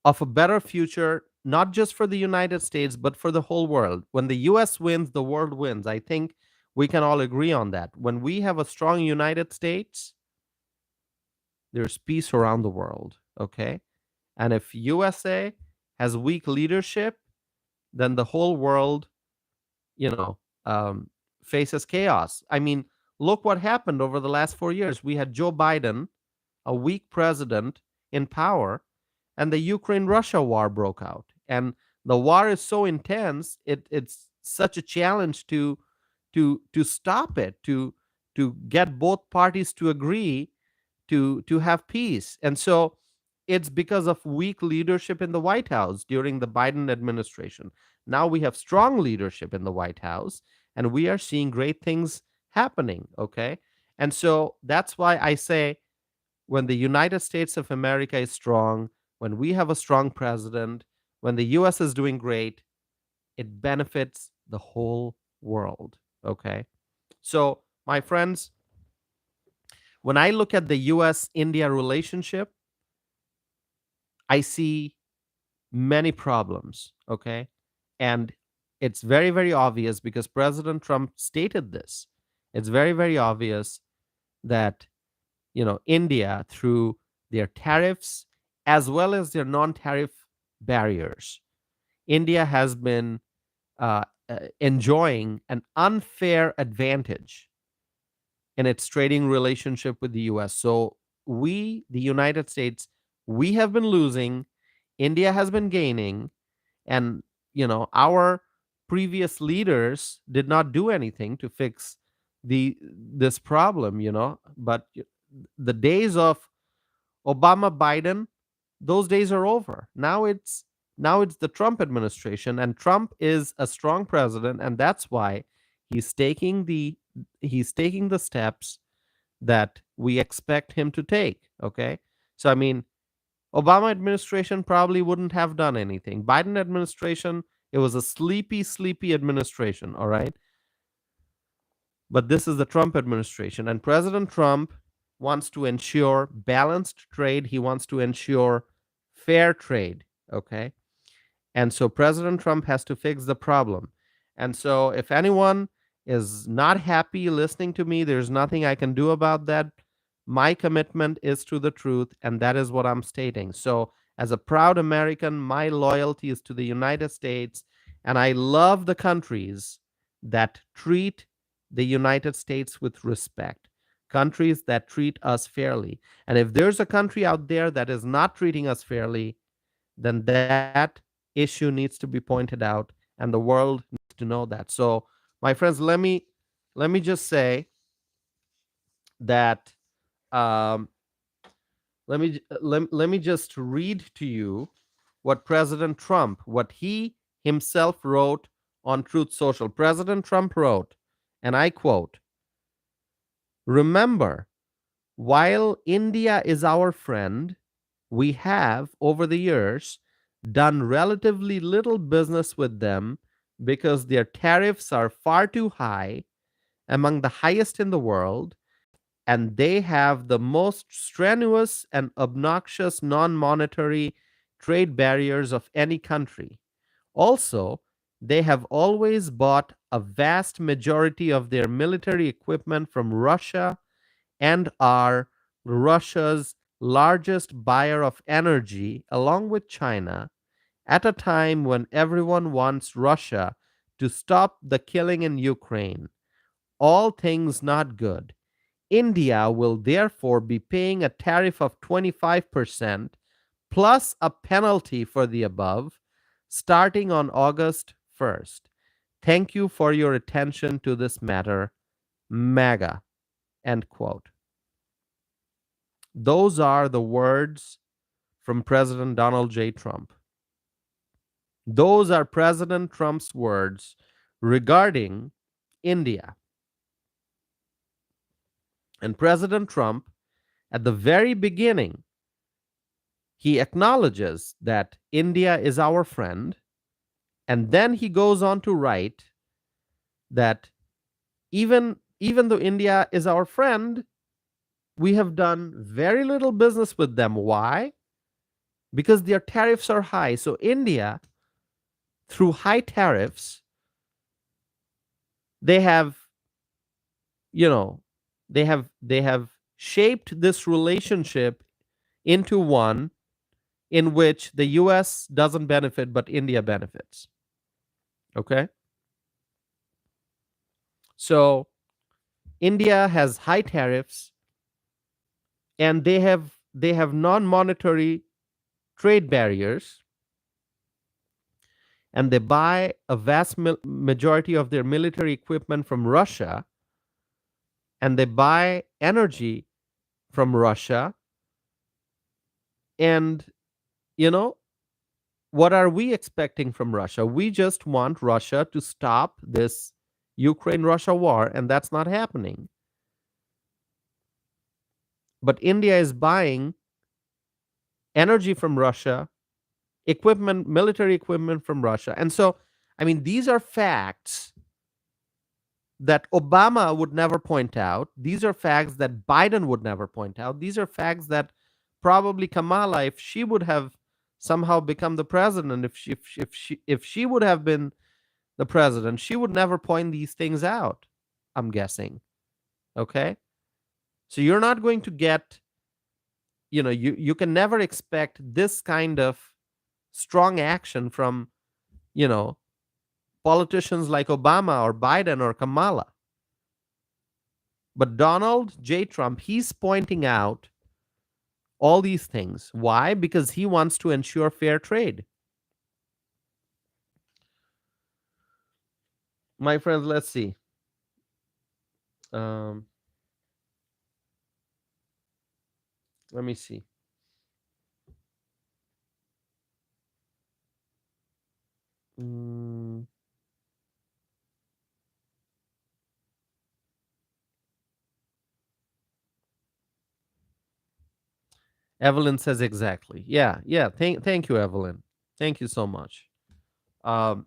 of a better future, not just for the United States, but for the whole world. When the US wins, the world wins. I think we can all agree on that. When we have a strong United States, there's peace around the world. Okay. And if USA has weak leadership, then the whole world, you know, um, faces chaos. I mean, look what happened over the last 4 years. We had Joe Biden, a weak president in power, and the Ukraine-Russia war broke out. And the war is so intense, it's such a challenge to stop it, to get both parties to agree to have peace. And so it's because of weak leadership in the White House during the Biden administration. Now we have strong leadership in the White House, and we are seeing great things happening. Okay. And so that's why I say when the United States of America is strong, when we have a strong president, when the US is doing great, it benefits the whole world. Okay. So, my friends, when I look at the US India relationship, I see many problems. Okay. And it's very, very obvious because President Trump stated this. It's very, very obvious that India, through their tariffs as well as their non-tariff barriers, India has been enjoying an unfair advantage in its trading relationship with the US. So we, the United States, we have been losing, India has been gaining, and our previous leaders did not do anything to fix this problem, but the days of Obama, Biden, those days are over. Now it's the Trump administration, and Trump is a strong president, and that's why he's taking the he's taking the steps that we expect him to take. Okay. So I mean, Obama administration probably wouldn't have done anything. Biden administration, it was a sleepy administration, all right? But this is the Trump administration, and President Trump wants to ensure balanced trade. He wants to ensure fair trade, okay? And so President Trump has to fix the problem. And so if anyone is not happy listening to me, there's nothing I can do about that. My commitment is to the truth, and that is what I'm stating. So, as a proud American, my loyalty is to the United States, and I love the countries that treat the United States with respect, countries that treat us fairly. And if there's a country out there that is not treating us fairly, then that issue needs to be pointed out, and the world needs to know that. So, my friends, let me just say that um, let me just read to you what President Trump, what he himself wrote on Truth Social. President Trump wrote, and I quote, "Remember, while India is our friend, we have, over the years, done relatively little business with them because their tariffs are far too high, among the highest in the world, and they have the most strenuous and obnoxious non monetary trade barriers of any country. Also, they have always bought a vast majority of their military equipment from Russia and are Russia's largest buyer of energy, along with China, at a time when everyone wants Russia to stop the killing in Ukraine. All things not good. India will therefore be paying a tariff of 25% plus a penalty for the above starting on August 1st. Thank you for your attention to this matter. MAGA. End quote. Those are the words from President Donald J. Trump. Those are President Trump's words regarding India. And President Trump, at the very beginning, he acknowledges that India is our friend. And then he goes on to write that even though India is our friend, we have done very little business with them. Why? Because their tariffs are high. So India, through high tariffs, they have, you know, they have shaped this relationship into one in which the US doesn't benefit, but India benefits. Okay? So India has high tariffs and they have non-monetary trade barriers, and they buy a vast majority of their military equipment from Russia, and they buy energy from Russia. And you know, what are we expecting from Russia? We just want Russia to stop this Ukraine-Russia war, and that's not happening. But India is buying energy from Russia, equipment, military equipment from Russia. And so, I mean, these are facts that Obama would never point out. These are facts that Biden would never point out. These are facts that probably Kamala, if she would have somehow become the president, if she would have been the president, she would never point these things out, I'm guessing. Okay? So you're not going to get, you can never expect this kind of strong action from, politicians like Obama or Biden or Kamala. But Donald J. Trump, he's pointing out all these things. Why? Because he wants to ensure fair trade. My friends, let's see. Let me see. Mm. Evelyn says exactly. Yeah, yeah. Thank you, Evelyn. Thank you so much. Um,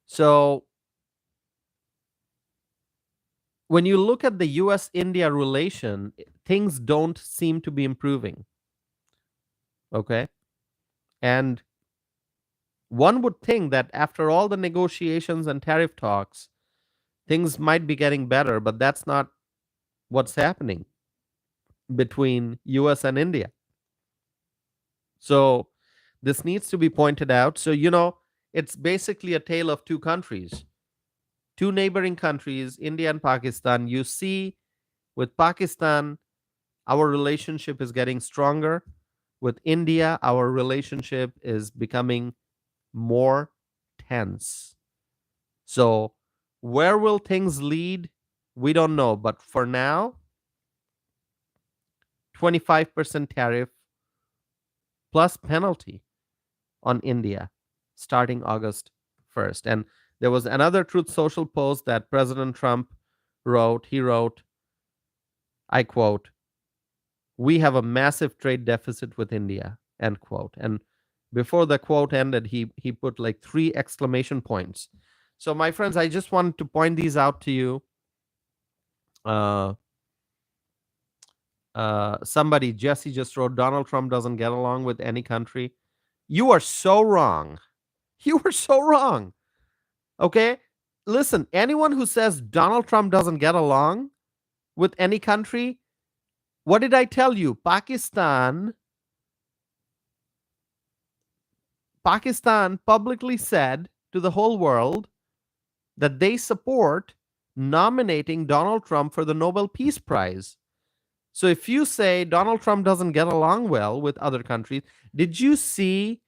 so when you look at the US-India relation, things don't seem to be improving. Okay. And one would think that after all the negotiations and tariff talks, things might be getting better, but that's not what's happening between US and India. So this needs to be pointed out. So, it's basically a tale of two countries, two neighboring countries, India and Pakistan. You see, with Pakistan, our relationship is getting stronger. With India, our relationship is becoming more tense. So, where will things lead? We don't know. But for now, 25% tariff plus penalty on India starting August 1st. And there was another Truth Social post that President Trump wrote. He wrote, I quote, "We have a massive trade deficit with India," end quote. And before the quote ended, he put like 3 exclamation points. So, my friends, I just wanted to point these out to you. Uh, somebody, Jesse just wrote, Donald Trump doesn't get along with any country. You are so wrong. You are so wrong. Okay? Listen, anyone who says Donald Trump doesn't get along with any country, what did I tell you? Pakistan publicly said to the whole world that they support nominating Donald Trump for the Nobel Peace Prize. So if you say Donald Trump doesn't get along well with other countries, did you see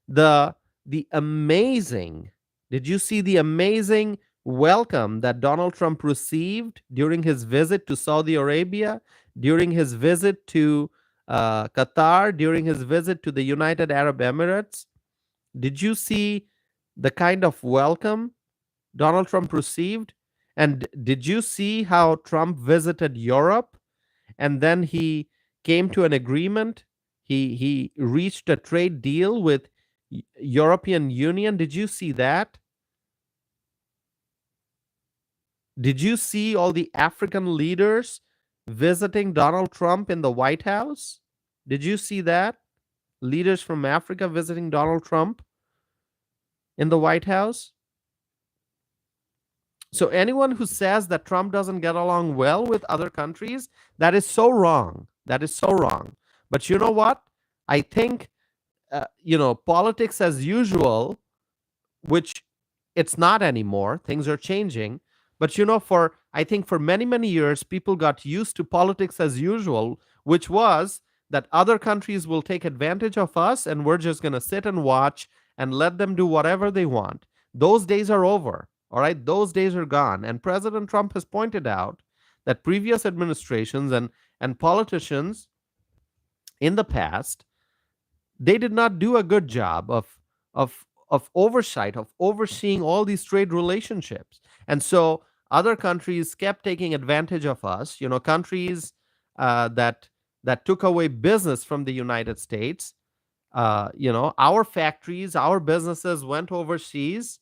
the the amazing did you see the amazing welcome that Donald Trump received during his visit to Saudi Arabia, during his visit to Qatar, during his visit to the United Arab Emirates? Did you see the kind of welcome Donald Trump received? And did you see how Trump visited Europe and then he came to an agreement? He reached a trade deal with European Union. Did you see that? Did you see all the African leaders visiting Donald Trump in the White House? Did you see that? Leaders from Africa visiting Donald Trump in the White House? So anyone who says that Trump doesn't get along well with other countries, that is so wrong. That is so wrong. But you know what? I think politics as usual, which it's not anymore. Things are changing. But for I think for many, many years, people got used to politics as usual, which was that other countries will take advantage of us and we're just going to sit and watch and let them do whatever they want. Those days are over. All right. Those days are gone. And President Trump has pointed out that previous administrations and politicians in the past, they did not do a good job of oversight, of overseeing all these trade relationships. And so other countries kept taking advantage of us, countries that took away business from the United States. Our factories, our businesses went overseas.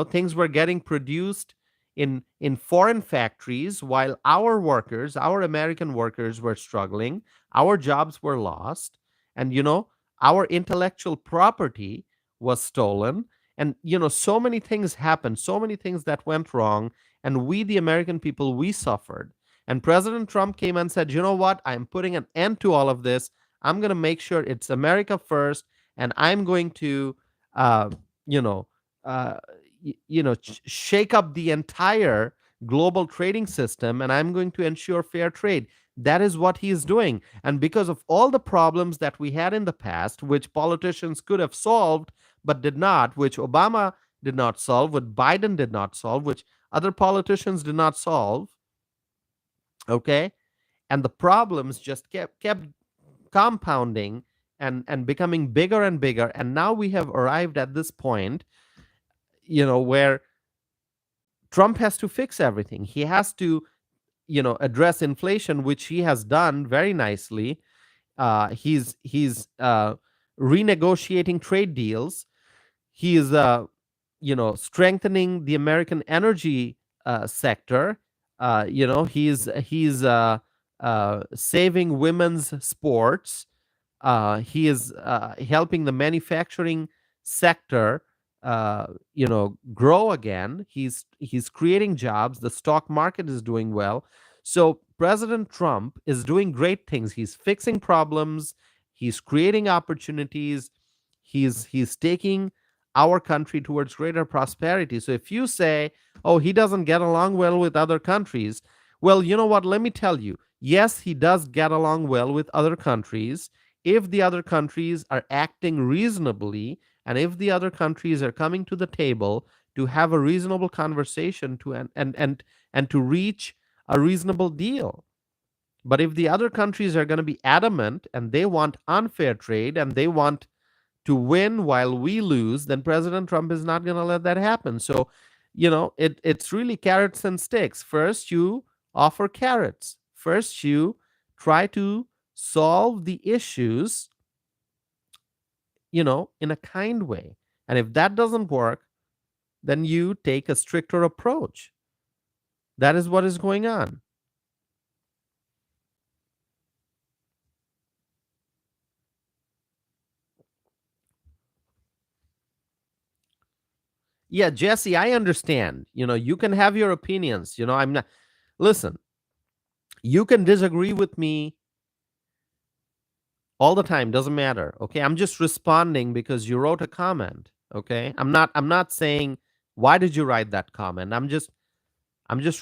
Things were getting produced in foreign factories while our workers, our American workers, were struggling. Our jobs were lost. And our intellectual property was stolen. And so many things happened, so many things that went wrong, and we, the American people, we suffered. And President Trump came and said, you know what, I'm putting an end to all of this. I'm going to make sure it's America first, and I'm going to uh, you know uh, shake up the entire global trading system, and I'm going to ensure fair trade. That is what he is doing. And because of all the problems that we had in the past, which politicians could have solved but did not, which Obama did not solve, which Biden did not solve, which other politicians did not solve, okay? And the problems just kept compounding and becoming bigger and bigger. And now we have arrived at this point, where Trump has to fix everything. He has to address inflation, which he has done very nicely. He's renegotiating trade deals. He is strengthening the American energy sector. He's saving women's sports. He is helping the manufacturing sector grow again. He's creating jobs. The stock market is doing well. So President Trump is doing great things. He's fixing problems. He's creating opportunities. He's taking our country towards greater prosperity. So if you say, oh, he doesn't get along well with other countries, well, you know what? Let me tell you. Yes, he does get along well with other countries if the other countries are acting reasonably, and if the other countries are coming to the table to have a reasonable conversation to and to reach a reasonable deal. But if the other countries are going to be adamant and they want unfair trade and they want to win while we lose, then President Trump is not going to let that happen. So, it's really carrots and sticks. First, you offer carrots. First, you try to solve the issues, in a kind way. And if that doesn't work, then you take a stricter approach. That is what is going on. Yeah, Jesse, I understand. You can have your opinions. I'm not. Listen, you can disagree with me all the time. Doesn't matter. Okay, I'm just responding because you wrote a comment. Okay, I'm not saying why did you write that comment. I'm just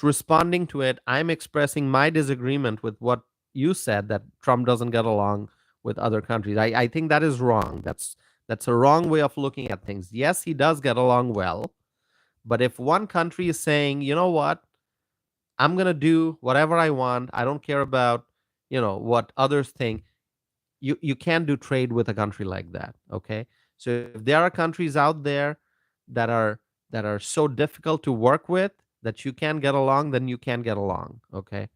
responding to it. I'm expressing my disagreement with what you said, that Trump doesn't get along with other countries. I think that is wrong. That's a wrong way of looking at things. Yes, he does get along well, but if one country is saying, you know what, I'm gonna do whatever I want. I don't care about what others think. You can't do trade with a country like that. Okay, so if there are countries out there that are so difficult to work with that you can get along, then you can get along. Okay.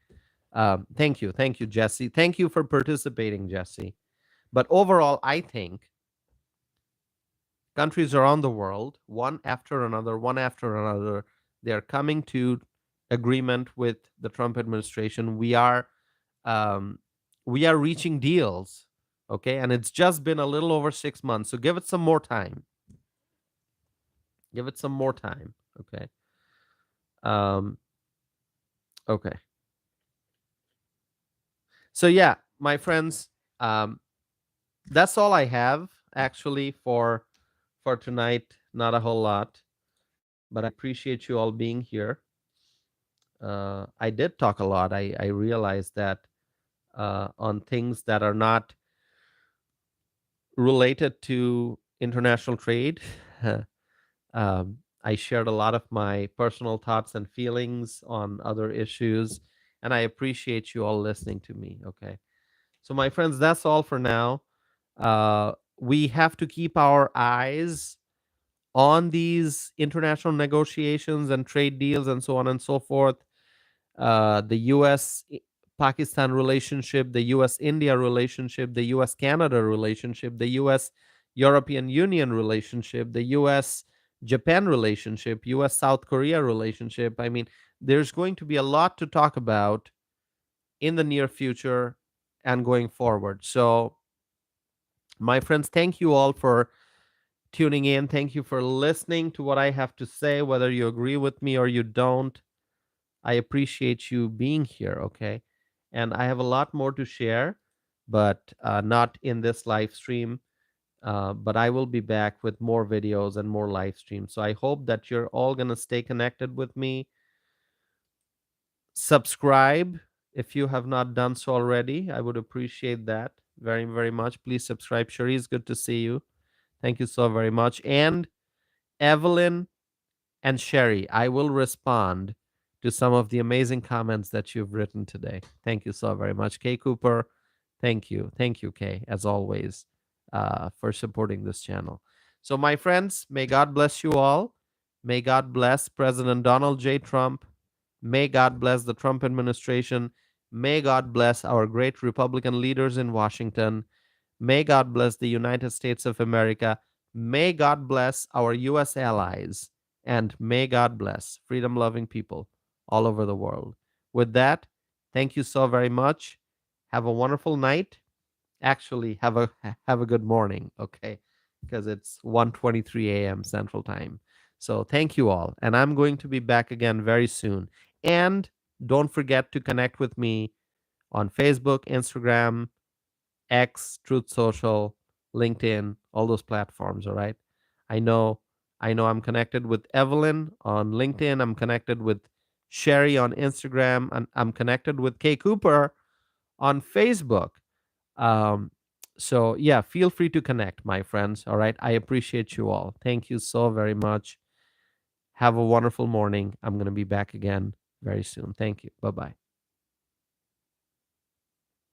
Thank you, Jesse. Thank you for participating, Jesse. But overall, I think countries around the world, one after another, they're coming to agreement with the Trump administration. Um, we are reaching deals, okay, and it's just been a little over 6 months. So give it some more time. Give it some more time, okay. Um, okay. So yeah, my friends, um, that's all I have actually for tonight. Not a whole lot, but I appreciate you all being here. I did talk a lot. I realized that on things that are not related to international trade. I shared a lot of my personal thoughts and feelings on other issues, and I appreciate you all listening to me. Okay. So, my friends, that's all for now. We have to keep our eyes on these international negotiations and trade deals and so on and so forth. The US Pakistan relationship, the US India relationship, the US Canada relationship, the US European Union relationship, the US Japan relationship, US South Korea relationship. I mean, there's going to be a lot to talk about in the near future and going forward. So, my friends, thank you all for tuning in. Thank you for listening to what I have to say, whether you agree with me or you don't. I appreciate you being here, okay? And I have a lot more to share, but not in this live stream. But I will be back with more videos and more live streams. So I hope that you're all going to stay connected with me. Subscribe if you have not done so already. I would appreciate that very, very much. Please subscribe. Cherise, good to see you. Thank you so very much. And Evelyn, and Sherry, I will respond to some of the amazing comments that you've written today. Thank you so very much. Kay Cooper, thank you. Thank you, Kay, as always, for supporting this channel. So, my friends, may God bless you all. May God bless President Donald J. Trump. May God bless the Trump administration. May God bless our great Republican leaders in Washington. May God bless the United States of America. May God bless our U.S. allies. And may God bless freedom loving people all over the world. With that, thank you so very much. Have a wonderful night. Actually, have a good morning, okay? Because it's 1:23 a.m. Central Time. So thank you all. And I'm going to be back again very soon. And don't forget to connect with me on Facebook, Instagram, X, Truth Social, LinkedIn, all those platforms. All right. I know, I'm connected with Evelyn on LinkedIn. I'm connected with Sherry on Instagram, and I'm connected with Kay Cooper on Facebook. Um, so yeah, feel free to connect, my friends. All right. I appreciate you all. Thank you so very much. Have a wonderful morning. I'm going to be back again very soon. Thank you. Bye bye.